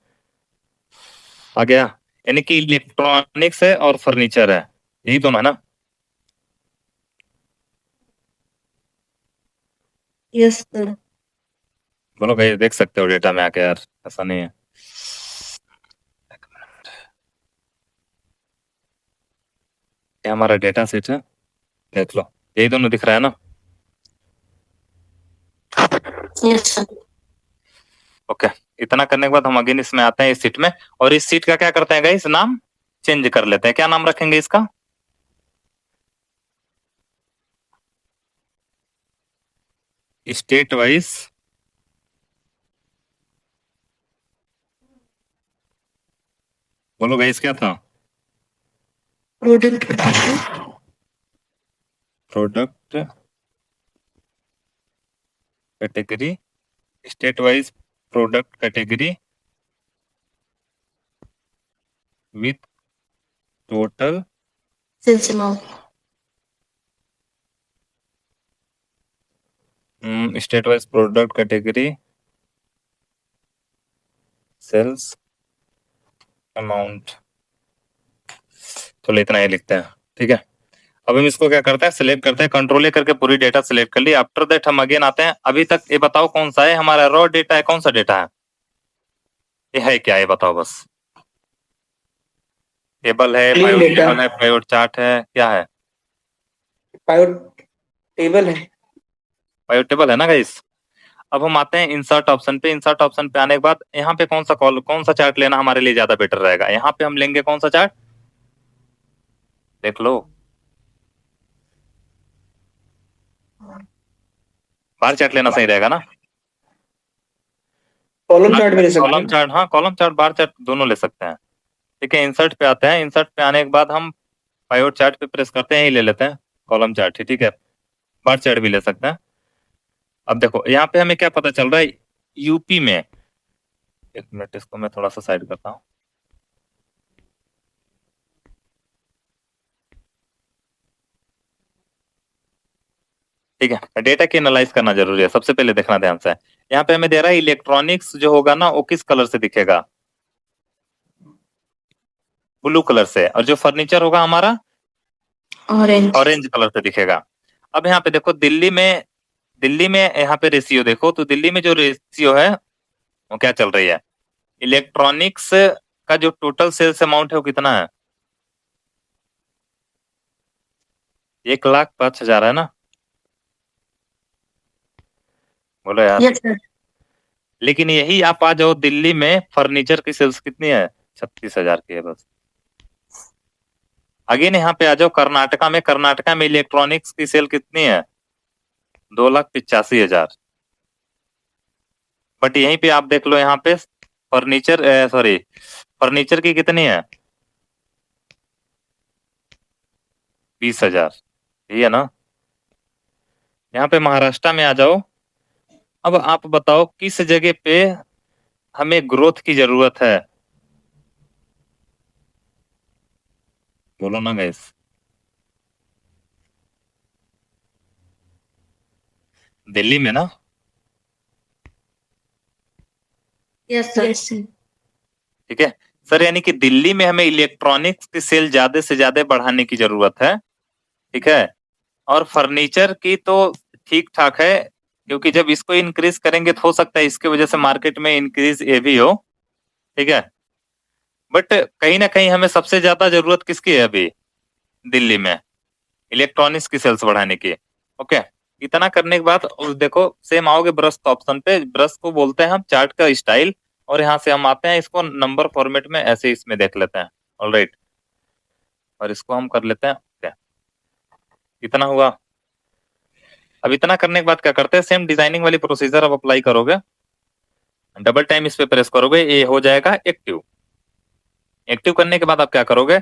आ गया, यानी कि इलेक्ट्रॉनिक्स है और फर्नीचर है, यही दोनों है ना। Yes, sir. बोलो भाई, देख सकते हो डेटा में आके यार, ऐसा नहीं है। ये हमारा डेटा सेट है, देख लो, यही दोनों दिख रहा है ना। Yes, sir. ओके, इतना करने के बाद हम अगेन इसमें आते हैं, इस सीट में। और इस सीट का क्या करते हैं गाइस? नाम चेंज कर लेते हैं। क्या नाम रखेंगे इसका? स्टेट वाइज बोलो गाइस, क्या था? Product product category, state wise product category with total sales amount. State wise product category sales amount. चलो इतना ही लिखते हैं, ठीक है। अब हम इसको क्या करते हैं? सिलेक्ट करते हैं, कंट्रोल ए करके पूरी डेटा सिलेक्ट कर ली। आफ्टर दैट हम अगेन आते हैं। अभी तक ये बताओ कौन सा है हमारा रॉ डेटा है, कौन सा डेटा है? ये है क्या, ये बताओ बस। टेबल है, Clean पाइवट data. टेबल है, पाइवट चार्ट है, क्या है? पायोट टेबल है। पाइवट टेबल है ना गाइस। अब हम आते हैं इंसर्ट ऑप्शन पे। इंसर्ट ऑप्शन पे आने के बाद यहाँ पे कौन सा चार्ट लेना हमारे लिए ज्यादा बेटर रहेगा? यहाँ पे हम लेंगे कौन सा चार्ट? देख लो, बार चार्ट लेना सही रहेगा ना। कॉलम चार्ट भी ले सकते कॉलम हैं। चार्ट, हाँ कॉलम चार्ट बार चार्ट दोनों ले सकते हैं। ठीक है, इंसर्ट पे आते हैं। इंसर्ट पे आने के बाद हम पाइवट चार्ट पे प्रेस करते हैं, ही ले लेते हैं कॉलम चार्ट, ठीक है। बार चार्ट भी ले सकते हैं। अब देखो यहाँ पे हमें क्या पता चल रहा है, यूपी में, एक मिनट इसको मैं थोड़ा सा साइड करता हूँ। ठीक है, डेटा की एनालाइज करना जरूरी है, सबसे पहले देखना ध्यान से। यहाँ पे हमें दे रहा है इलेक्ट्रॉनिक्स जो होगा ना वो किस कलर से दिखेगा? ब्लू कलर से। और जो फर्नीचर होगा हमारा ऑरेंज। ऑरेंज कलर से दिखेगा। अब यहाँ पे देखो दिल्ली में यहाँ पे रेशियो देखो, तो दिल्ली में जो रेशियो है वो क्या चल रही है? इलेक्ट्रॉनिक्स का जो टोटल सेल्स अमाउंट है वो कितना है? 1,05,000 है ना। बोलो यार। Yes sir. लेकिन यही आप आ जाओ दिल्ली में, फर्नीचर की सेल्स कितनी है? 36,000 की है बस। अगेन यहाँ पे आ जाओ कर्नाटका में इलेक्ट्रॉनिक्स की सेल कितनी है? 2,85,000। बट यहीं पे आप देख लो, यहाँ पे फर्नीचर की कितनी है? 20,000। यही है ना? यहाँ पे महाराष्ट्र में आ जाओ। अब आप बताओ किस जगह पे हमें ग्रोथ की जरूरत है? बोलो ना गाइस। दिल्ली में ना? Yes sir. ठीक है सर, यानी कि दिल्ली में हमें इलेक्ट्रॉनिक्स की सेल ज्यादा से ज्यादा बढ़ाने की जरूरत है। ठीक है, और फर्नीचर की तो ठीक ठाक है, क्योंकि जब इसको इंक्रीज करेंगे तो हो सकता है इसके वजह से मार्केट में इंक्रीज ये भी हो। ठीक है, बट कहीं ना कहीं हमें सबसे ज्यादा जरूरत किसकी है अभी दिल्ली में? इलेक्ट्रॉनिक्स की सेल्स बढ़ाने की। ओके, इतना करने के बाद देखो सेम आओगे ब्रश ऑप्शन पे। ब्रश को बोलते हैं हम चार्ट का स्टाइल, और यहाँ से हम आते हैं इसको नंबर फॉर्मेट में, ऐसे इसमें देख लेते हैं। ऑलराइट, और इसको हम कर लेते हैं। ओके, इतना हुआ। अब इतना करने के बाद क्या करते हैं, सेम डिजाइनिंग वाली प्रोसीजर अब अप्लाई करोगे। डबल टाइम इस पे प्रेस करोगे, ये हो जाएगा एक्टिव। एक्टिव करने के बाद आप क्या करोगे,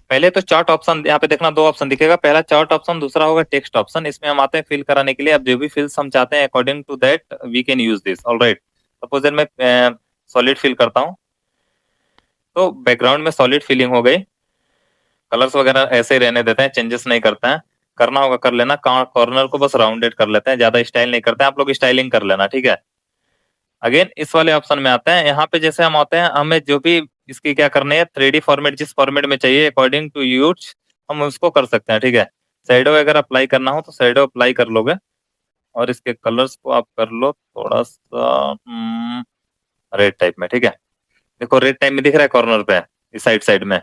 पहले तो चार्ट ऑप्शन यहाँ पे देखना, 2 ऑप्शन दिखेगा। पहला चार्ट ऑप्शन, दूसरा होगा टेक्स्ट ऑप्शन। इसमें हम आते हैं फिल कराने के लिए। अब जो भी फिल्स हम चाहते हैं according to that we can use this. Alright, suppose मैं सॉलिड फिल करता हूँ, तो बैकग्राउंड में सॉलिड फिलिंग हो गई। कलर्स वगैरह ऐसे ही रहने देते हैं, चेंजेस नहीं करते हैं। करना होगा कर लेना, कॉर्नर को बस राउंडेड कर लेते हैं, ज्यादा स्टाइल नहीं करते हैं। आप लोग स्टाइलिंग कर लेना, ठीक है। अगेन इस वाले ऑप्शन में आते हैं। यहाँ पे जैसे हम आते हैं, हमें जो भी इसकी क्या करनी है, 3D फॉर्मेट जिस फॉर्मेट में चाहिए अकॉर्डिंग टू यूज हम उसको कर सकते हैं। ठीक है, शैडो अगर अप्लाई करना हो तो शैडो अप्लाई कर लोगे, और इसके कलर्स को आप कर लो थोड़ा सा रेड टाइप में। ठीक है, देखो रेड टाइप में दिख रहा है कॉर्नर पे, इस साइड साइड में।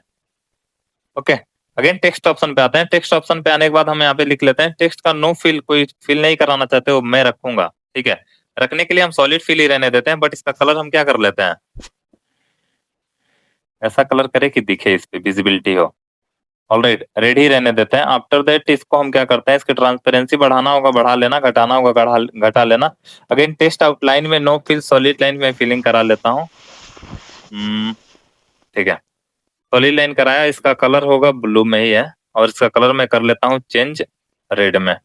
ओके, अगेन टेक्स्ट ऑप्शन पे आते हैं। टेक्स्ट ऑप्शन पे आने के बाद हम यहाँ पे लिख लेते हैं टेक्स्ट का नो फिल, कोई फिल नहीं कराना चाहते हो मैं रखूंगा। ठीक है, रखने के लिए हम सॉलिड फिल ही रहने देते हैं, बट इसका कलर हम क्या कर लेते हैं, ऐसा कलर करे कि दिखे, इस पे विजिबिलिटी हो। ऑलराइट, रेड ही रहने देते हैं। आफ्टर दैट इसको हम क्या करते हैं, इसकी ट्रांसपेरेंसी बढ़ाना होगा बढ़ा लेना, घटाना होगा घटा लेना। अगेन टेक्स्ट आउटलाइन में नो फिल, सॉलिड लाइन में फिलिंग करा लेता हूँ। ठीक है, सॉलिड लाइन कराया, इसका कलर होगा ब्लू में ही है, और इसका कलर मैं कर लेता हूँ चेंज रेड में।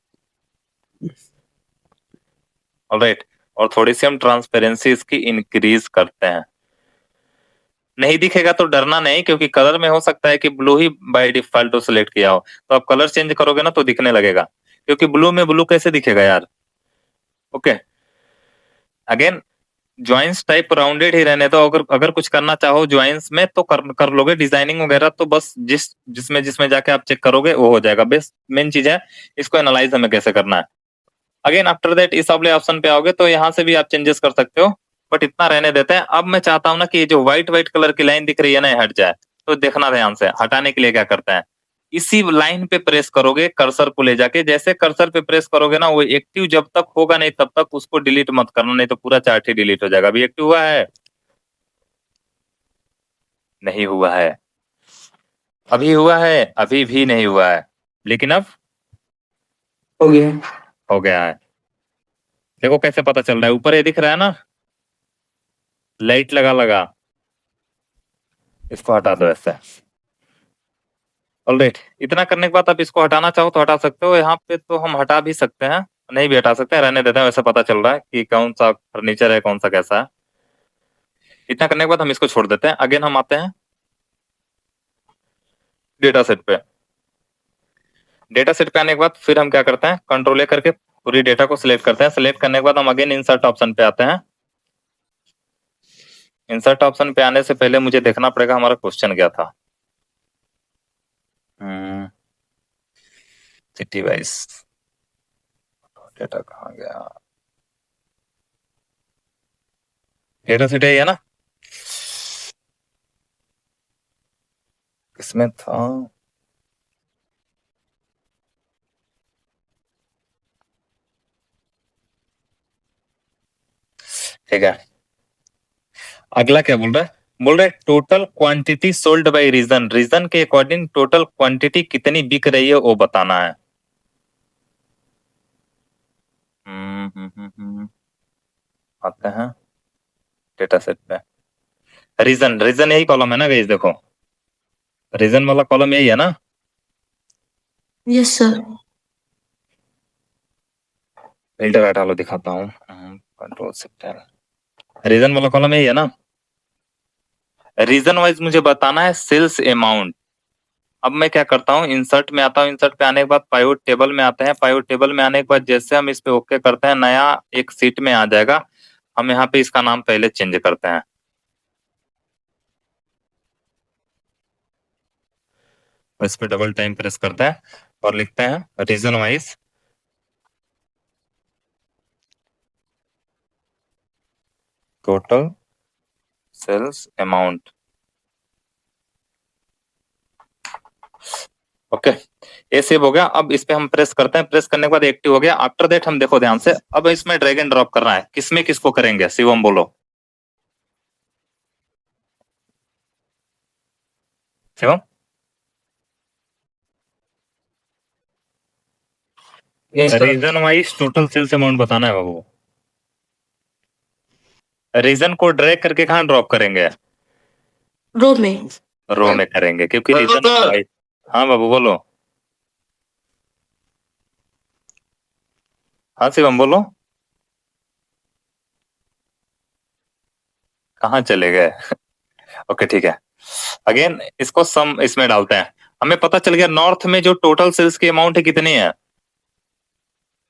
ऑलराइट, और थोड़ी सी हम ट्रांसपेरेंसी इसकी इंक्रीज करते हैं। नहीं दिखेगा तो डरना नहीं, क्योंकि कलर में हो सकता है कि ब्लू ही बाय डिफॉल्ट तो सिलेक्ट किया हो, तो आप कलर चेंज करोगे ना तो दिखने लगेगा, क्योंकि ब्लू में ब्लू कैसे दिखेगा यार। Okay, again joins type rounded ही रहने दो। अगर कुछ करना चाहो ज्वाइंस में तो कर लोगे। डिजाइनिंग वगैरह तो बस जिसमें जाके आप चेक करोगे वो हो जाएगा। बेस्ट मेन चीज है इसको एनालाइज हमें कैसे करना है। अगेन आफ्टर दैट इस वाले ऑप्शन पे आओगे तो यहाँ से भी आप चेंजेस कर सकते हो, बट इतना रहने देते हैं। अब मैं चाहता हूँ ना कि ये जो व्हाइट व्हाइट कलर की लाइन दिख रही है ना, ये हट जाए। तो देखना ध्यान से, हटाने के लिए क्या करते हैं, इसी लाइन पे प्रेस करोगे कर्सर को ले जाके। जैसे कर्सर पे प्रेस करोगे ना, वो एक्टिव जब तक होगा नहीं तब तक उसको डिलीट मत करना, नहीं तो पूरा चार्ट ही डिलीट हो जाएगा। अभी एक्टिव हुआ है? नहीं हुआ है। अभी हुआ है? अभी भी नहीं हुआ है, लेकिन अब हो गया। हो गया है। देखो कैसे पता चल रहा है, ऊपर ये दिख रहा है ना, लाइट लगा। इसको हटा दो ऐसे। ऑलराइट, इतना करने के बाद आप इसको हटाना चाहो तो हटा सकते हो। यहाँ पे तो हम हटा भी सकते हैं, नहीं भी हटा सकते हैं, रहने देते हैं। वैसे पता चल रहा है कि कौन सा फर्नीचर है, कौन सा कैसा है। इतना करने के बाद हम इसको छोड़ देते हैं। अगेन हम आते हैं डेटा सेट पे। डेटा सेट पे आने के बाद फिर हम क्या करते हैं, कंट्रोल ए करके पूरी डेटा को सिलेक्ट करते हैं। सिलेक्ट करने के बाद हम अगेन इंसर्ट ऑप्शन पे आते हैं। इंसर्ट ऑप्शन पे आने से पहले मुझे देखना पड़ेगा हमारा क्वेश्चन क्या था। सिटी वाइज डेटा कहाँ गया, डेटा सेट है ना, किसमें था, ठीक है। अगला क्या बोल रहा है, बोल रहे total quantity sold by region, region के अकॉर्डिंग टोटल क्वांटिटी कितनी बिक रही है वो बताना है। आते हैं डेटा सेट पे, रीजन, रीजन यही कॉलम है ना गाइस, देखो रीजन वाला कॉलम यही है ना। Yes sir. फिल्टर हटा लो, दिखाता हूँ, कंट्रोल शिफ्ट, रीजन वाला कॉलम यही है ना। रीजन वाइज मुझे बताना है सेल्स अमाउंट। अब मैं क्या करता हूँ, इंसर्ट में आता हूँ, इंसर्ट पे आने के बाद पाइवट टेबल में आते हैं, पाइवट टेबल में आने के बाद जैसे हम इस पे ओके करते हैं नया एक सीट में आ जाएगा। हम यहाँ पे इसका नाम पहले चेंज करते हैं, इस पे डबल टाइम प्रेस करते हैं और लिखते हैं region wise total sales amount. Okay, ये सेव हो गया। अब इस पे हम प्रेस करते हैं, प्रेस करने के बाद एक्टिव हो गया। आफ्टर दैट हम देखो ध्यान से, अब इसमें ड्रैग एंड ड्रॉप करना है, किसमें किसको करेंगे, शिवम बोलो। Shivam, region wise total sales amount बताना है बाबू। रीजन को ड्रैग करके कहाँ ड्रॉप करेंगे, रो में। रो में करेंगे, क्योंकि रीजन। हाँ बाबू बोलो। हाँ शिवम बोलो, कहाँ चले गए। ओके ठीक है, अगेन इसको सम इसमें डालते हैं। हमें पता चल गया नॉर्थ में जो टोटल सेल्स की अमाउंट है कितनी है,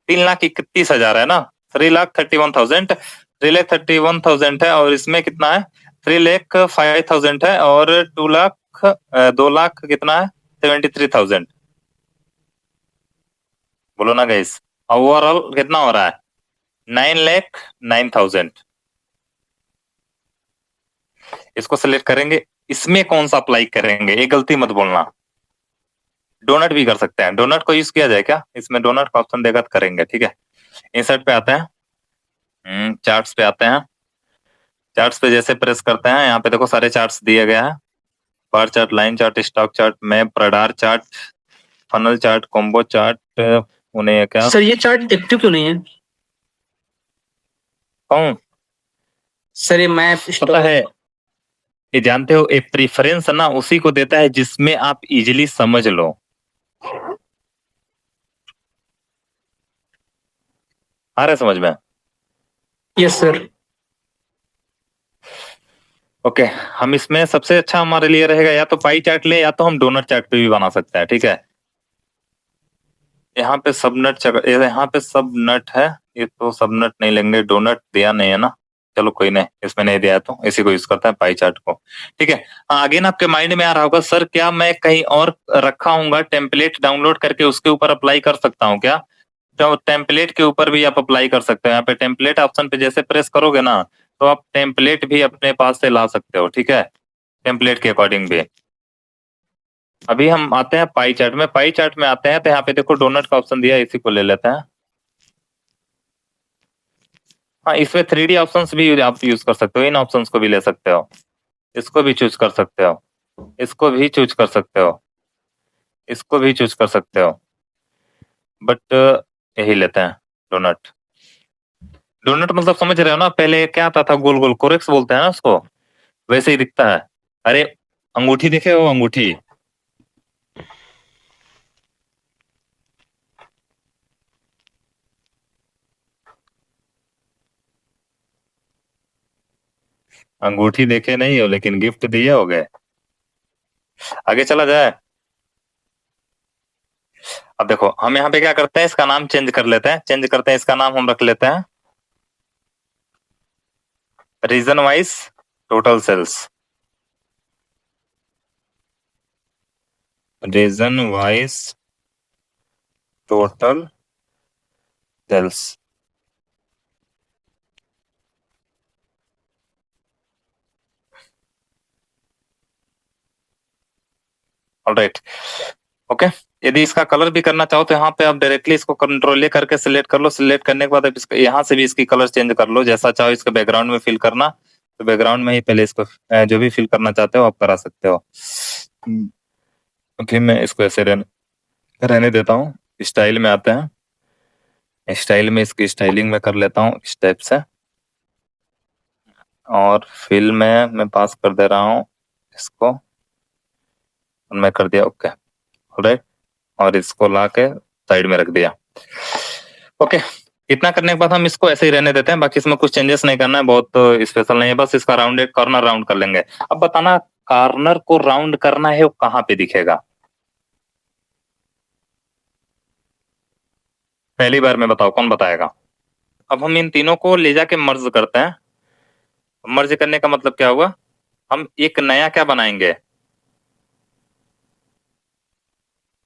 3,31,000 है ना, 3,31,000, 3,31,000 है। और इसमें कितना है, 3,05,000 है, और 2 लाख कितना है, 73,000। बोलो ना गाइस, ओवरऑल कितना हो रहा है, 9,09,000। इसको सिलेक्ट करेंगे, इसमें कौन सा अप्लाई करेंगे, ये गलती मत बोलना। डोनट भी कर सकते हैं, डोनट को यूज किया जाए क्या, इसमें डोनट का ऑप्शन देगा तो करेंगे, ठीक है। इंसर्ट पे आते हैं, चार्ट्स पे आते हैं। चार्ट्स पे जैसे प्रेस करते हैं, यहाँ पे देखो सारे चार्ट्स दिए गए हैं, bar chart, line chart, stock chart, map, radar chart, funnel chart, combo chart, उन्हें क्या सर ये चार्ट एक्टिव क्यों नहीं है? कौन सर ये मैप पता है, ये जानते हो, एक प्रेफरेंस ना उसी को देता है जिसमें आप इजीली समझ लो। आ रहा है समझ में? Yes sir. ओके, हम इसमें सबसे अच्छा हमारे लिए रहेगा या तो पाई चार्ट ले, या तो हम डोनट चार्ट पे भी बना सकते हैं, ठीक है। यहाँ पे सब नट, यहाँ पे सब नट है, ये तो सब नट नहीं लेंगे, डोनट दिया नहीं है ना, चलो कोई नहीं, इसमें नहीं दिया है तो इसी को यूज करते हैं, पाई चार्ट को, ठीक है। आगे ना आपके माइंड में आ रहा होगा, सर क्या मैं कहीं और रखा हूँ टेम्पलेट डाउनलोड करके उसके ऊपर अप्लाई कर सकता हूँ क्या? तो टेम्पलेट के ऊपर भी आप अप्लाई कर सकते हो। यहाँ पे टेम्पलेट ऑप्शन पे जैसे प्रेस करोगे ना, तो आप टेम्पलेट भी अपने पास से ला सकते हो, ठीक है, टेम्पलेट के अकॉर्डिंग भी। अभी हम आते हैं पाई चार्ट में, पाई चार्ट में आते हैं तो यहाँ पे देखो डोनट का ऑप्शन दिया है, इसी को ले लेते हैं। हाँ, इसमें 3D ऑप्शंस भी आप यूज कर सकते हो, इन ऑप्शंस को भी ले सकते हो, इसको भी चूज कर सकते हो, इसको भी चूज कर सकते हो, इसको भी चूज कर सकते हो, बट यही लेते हैं डोनट। डोनट मतलब समझ रहे हो ना, पहले क्या आता था, गोल गोल कोरेक्स बोलते हैं ना उसको, वैसे ही दिखता है। अरे अंगूठी देखे हो, अंगूठी, अंगूठी देखे नहीं हो लेकिन गिफ्ट दिए हो गए। आगे चला जाए, अब देखो हम यहाँ पे क्या करते हैं, इसका नाम चेंज कर लेते हैं, चेंज करते हैं, इसका नाम हम रख लेते हैं region wise total sales, region wise total sales. Alright, okay. यदि इसका कलर भी करना चाहो तो यहाँ पे आप डायरेक्टली इसको कंट्रोल ले करके सिलेक्ट कर लो, सिलेक्ट करने के बाद आप इसका यहाँ से भी इसकी कलर चेंज कर लो, जैसा चाहो इसके बैकग्राउंड में फिल करना, तो बैकग्राउंड में ही पहले इसको जो भी फिल करना चाहते हो आप करा सकते हो। ओके, मैं इसको ऐसे रहने देता हूँ। स्टाइल में आते हैं, स्टाइल में इसकी स्टाइलिंग में कर लेता हूँ इस टाइप से, और फिल में मैं पास कर दे रहा हूँ इसको, और मैं कर दिया ओके। ऑलराइट, और इसको ला के साइड में रख दिया। ओके, इतना करने के बाद हम इसको ऐसे ही रहने देते हैं, बाकी इसमें कुछ चेंजेस नहीं करना है, बहुत स्पेशल नहीं है, बस इसका राउंडेड कॉर्नर राउंड कर लेंगे। अब बताना कॉर्नर को राउंड करना है वो कहाँ पे दिखेगा? पहली बार में बताओ, कौन बताएगा? अब हम इन तीनों को ले जाके मर्ज करते हैं। मर्ज करने का मतलब क्या हुआ? हम एक नया क्या बनाएंगे?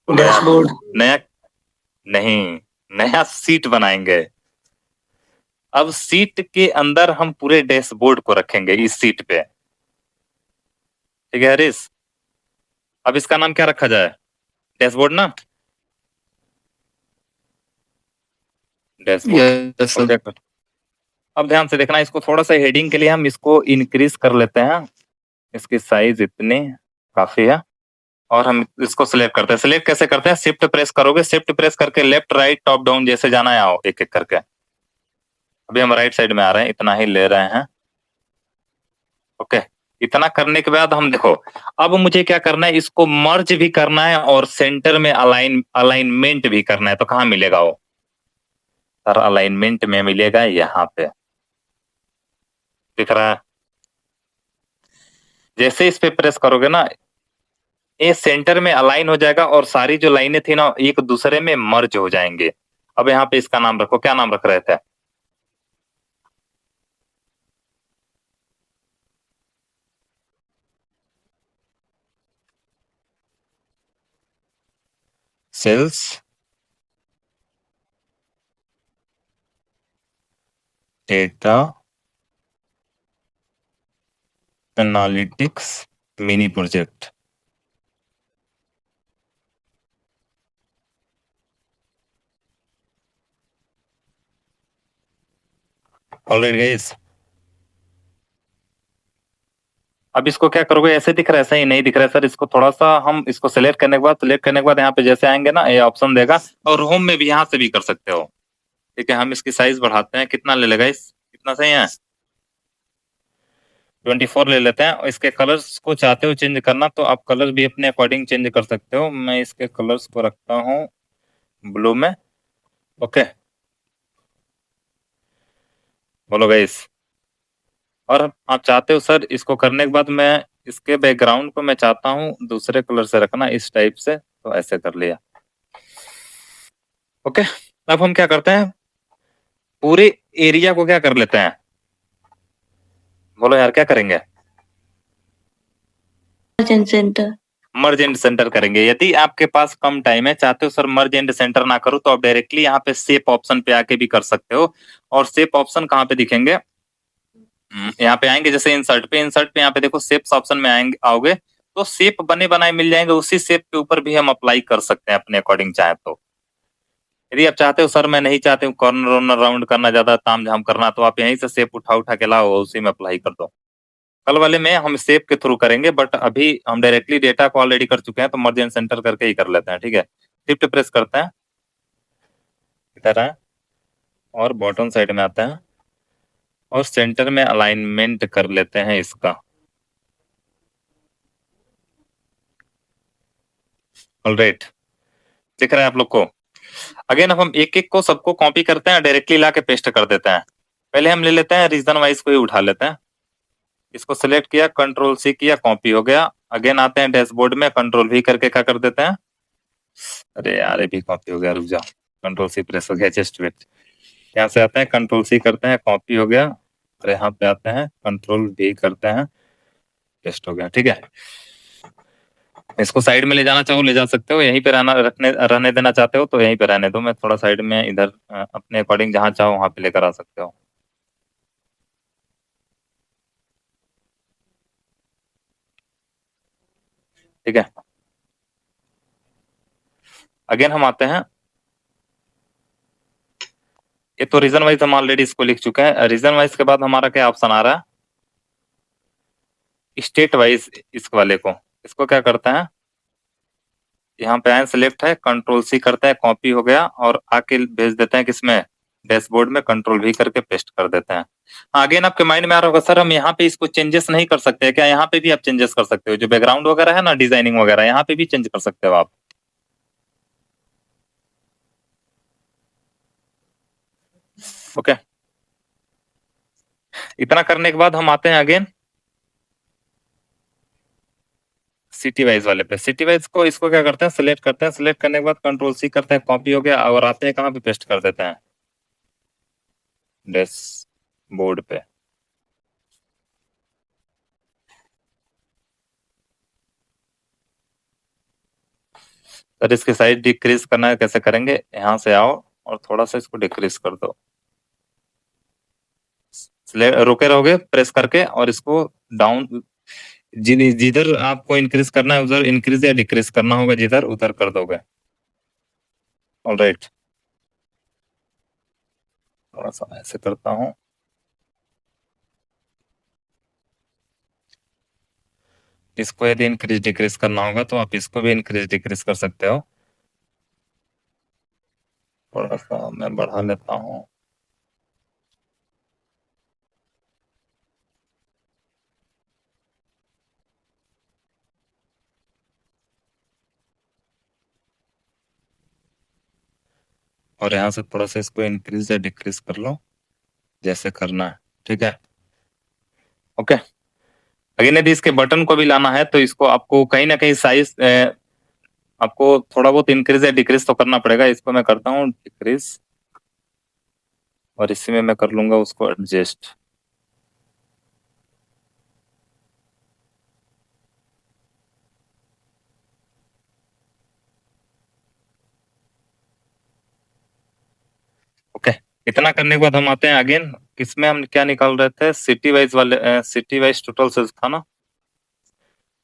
डैशबोर्ड। नया नहीं, नया सीट बनाएंगे। अब सीट के अंदर हम पूरे डैशबोर्ड को रखेंगे इस सीट पे, ठीक है हरीश? अब इसका नाम क्या रखा जाए? डैशबोर्ड ना? डैशबोर्ड। Yes sir. ओके, अब ध्यान से देखना, इसको थोड़ा सा हेडिंग के लिए हम इसको इंक्रीज कर लेते हैं, इसकी साइज इतनी काफी है, और हम इसको सिलेक्ट करते हैं। सिलेक्ट कैसे करते हैं? शिफ्ट प्रेस करोगे, शिफ्ट प्रेस करके लेफ्ट राइट टॉप डाउन जैसे जाना है, आओ एक एक करके। अभी हम राइट साइड में आ रहे हैं, इतना ही ले रहे हैं। ओके, इतना करने के बाद हम देखो, अब मुझे क्या करना है, इसको मर्ज भी करना है और सेंटर में अलाइनमेंट भी करना है। तो कहाँ मिलेगा वो? सर अलाइनमेंट में मिलेगा यहाँ पे, दिख रहा है? जैसे इस पे प्रेस करोगे ना, ये सेंटर में अलाइन हो जाएगा और सारी जो लाइनें थी ना एक दूसरे में मर्ज हो जाएंगे। अब यहाँ पे इसका नाम रखो, क्या नाम रख रहे थे? Sales data analytics mini project. Alright guys, अब इसको क्या करोगे? ऐसे दिख रहा है? सही नहीं दिख रहा है सर। इसको थोड़ा सा हम इसको सिलेक्ट करने के बाद यहाँ पे जैसे आएंगे ना, ये ऑप्शन देगा, और होम में भी यहाँ से भी कर सकते हो। ठीक है, हम इसकी साइज बढ़ाते हैं। कितना ले लेगा इस? कितना सही है? 24 ले लेते हैं। और इसके कलर्स को चाहते हो चेंज करना तो आप कलर भी अपने अकॉर्डिंग चेंज कर सकते हो। मैं इसके कलर्स को रखता हूँ ब्लू में। ओके, बोलो गाइस। और आप चाहते हो सर इसको करने के बाद मैं इसके बैकग्राउंड को मैं चाहता हूँ दूसरे कलर से रखना, इस टाइप से, तो ऐसे कर लिया। ओके, अब हम क्या करते हैं, पूरे एरिया को क्या कर लेते हैं? बोलो यार, क्या करेंगे? सेंटर। मर्ज एंड सेंटर करेंगे। यदि आपके पास कम टाइम है, चाहते हो सर मर्ज एंड सेंटर ना करो, तो आप डायरेक्टली यहाँ पे शेप ऑप्शन पे आके भी कर सकते हो। और शेप ऑप्शन कहाँ पे दिखेंगे? यहाँ पे आएंगे, जैसे इंसर्ट पे यहाँ पे देखो शेप्स ऑप्शन में आएंगे, आओगे तो शेप बने बनाए मिल जाएंगे। उसी शेप के ऊपर भी हम अप्लाई कर सकते हैं अपने अकॉर्डिंग चाहे तो। यदि आप चाहते हो सर मैं नहीं चाहते हूँ कॉर्नर राउंड करना, ज्यादा ताम झाम करना, तो आप यहीं से शेप उठा के लाओ, उसी में अप्लाई कर दो। कल वाले में हम शेप के थ्रू करेंगे, बट अभी हम डायरेक्टली डेटा को ऑलरेडी कर चुके हैं, तो मर्ज एंड सेंटर करके ही कर लेते हैं। ठीक है, शिफ्ट प्रेस करते हैं, इधर है, और बॉटम साइड में आते हैं, और सेंटर में अलाइनमेंट कर लेते हैं इसका। ऑलराइट, दिख रहा है आप लोग को? अगेन अब हम एक एक को सबको कॉपी करते हैं, डायरेक्टली ला के पेस्ट कर देते हैं। पहले हम ले लेते हैं रीजन वाइज को ही उठा लेते हैं। इसको सिलेक्ट किया, कंट्रोल सी किया, कॉपी हो गया। अगेन आते हैं डैशबोर्ड में, कंट्रोल भी करके क्या कर देते हैं, अरे यार ये भी कॉपी हो गया, रुक जाओ, कंट्रोल सी प्रेस हो गया, जस्ट वेट। यहाँ से आते हैं, कंट्रोल सी करते हैं, कॉपी हो गया, और यहाँ पे आते हैं, कंट्रोल भी करते हैं, पेस्ट हो गया। ठीक है, इसको साइड में ले जाना चाहो ले जा सकते हो, यहीं पे रहने देना चाहते हो तो यहीं पे रहने दो। मैं थोड़ा साइड में इधर अपने अकॉर्डिंग जहां चाहो वहां पे लेकर आ सकते हो। ठीक है, अगेन हम आते हैं, ये तो रीजन वाइज हम ऑलरेडी इसको लिख चुके हैं। रीजन वाइज के बाद हमारा क्या ऑप्शन आ रहा है? स्टेट वाइज इस वाले को, इसको क्या करते हैं, यहाँ पे आए सिलेक्ट है, कंट्रोल सी करते हैं, कॉपी हो गया और आके भेज देते हैं किसमें, डैशबोर्ड में, कंट्रोल भी करके पेस्ट कर देते हैं। अगेन आपके माइंड में आ रहा होगा सर हम यहाँ पे इसको चेंजेस नहीं कर सकते क्या? यहाँ पे भी आप चेंजेस कर सकते हो, जो बैकग्राउंड वगैरह है ना, डिजाइनिंग वगैरह, यहाँ पे भी चेंज कर सकते हो आप। ओके, इतना करने के बाद हम आते हैं अगेन सिटी वाइज वाले पे। सिटी वाइज को इसको क्या करते हैं, सिलेक्ट करते हैं, सिलेक्ट करने के बाद कंट्रोल सी करते हैं, कॉपी हो गया और आते हैं कहाँ पे, पेस्ट कर देते हैं डैशबोर्ड पे। सर इसकी साइज डिक्रीज करना है, कैसे करेंगे, यहाँ से आओ और थोड़ा सा इसको डिक्रीज कर दो, रुके रहोगे प्रेस करके और इसको डाउन, जिधर आपको इंक्रीज करना है उधर इंक्रीज या डिक्रीज करना होगा, जिधर उधर कर दोगे। ऑलराइट, थोड़ा सा ऐसे करता हूँ, इसको यदि इंक्रीज डिक्रीज करना होगा तो आप इसको भी इंक्रीज डिक्रीज कर सकते हो। थोड़ा सा मैं बढ़ा लेता हूँ, और यहाँ से थोड़ा सा इसको इंक्रीज या डिक्रीज कर लो, जैसे करना है, ठीक है। ओके, अगेन यदि इसके बटन को भी लाना है तो इसको आपको कहीं ना कहीं साइज आपको थोड़ा बहुत इंक्रीज या डिक्रीज तो करना पड़ेगा। इसको मैं करता हूँ डिक्रीज और इसी में मैं कर लूंगा उसको एडजस्ट। ओके, इतना करने के बाद हम आते हैं अगेन किसमें, हम क्या निकाल रहे थे, सिटी वाइज वाले, सिटी वाइज टोटल सेल्स था ना,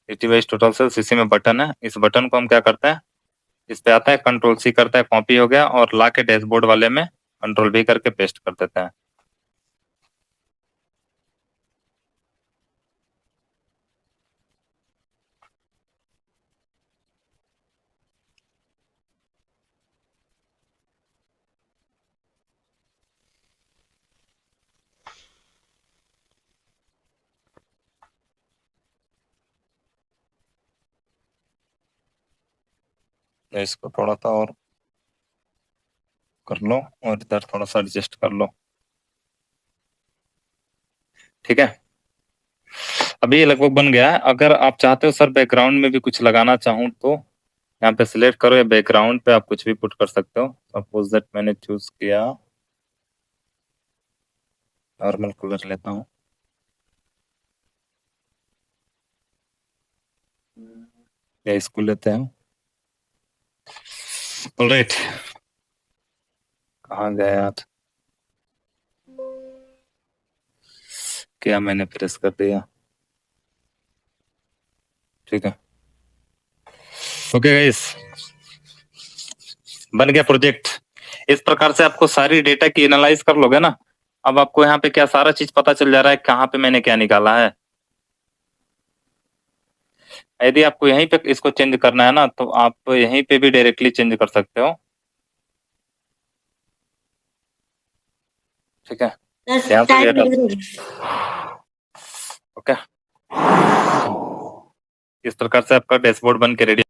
सिटी वाइज टोटल सेल्स, इसी में बटन है। इस बटन को हम क्या करते हैं, इस पे आता है, कंट्रोल सी करता है, कॉपी हो गया और ला के डैशबोर्ड वाले में कंट्रोल भी करके पेस्ट कर देते हैं। तो इसको थोड़ा सा और कर लो और इधर थोड़ा सा एडजस्ट कर लो, ठीक है। अभी ये लगभग बन गया है। अगर आप चाहते हो सर बैकग्राउंड में भी कुछ लगाना चाहूँ तो यहाँ पे सिलेक्ट करो या बैकग्राउंड पे आप कुछ भी पुट कर सकते हो। सपोज दैट मैंने चूज किया नॉर्मल कलर लेता हूँ, या इसको लेते हैं। ऑलराइट, कहाँ गया यार, क्या मैंने प्रेस कर दिया, ठीक है। ओके गाइस, बन गया प्रोजेक्ट। इस प्रकार से आपको सारी डेटा की एनालाइज कर लोगे ना, अब आपको यहाँ पे क्या सारा चीज पता चल जा रहा है कहाँ पे मैंने क्या निकाला है। यदि आपको यहीं पे इसको चेंज करना है ना तो आप यहीं पे भी डायरेक्टली चेंज कर सकते हो, ठीक है। यहाँ से भी हटा, ओके। इस प्रकार से आपका डैशबोर्ड बन के रेडी।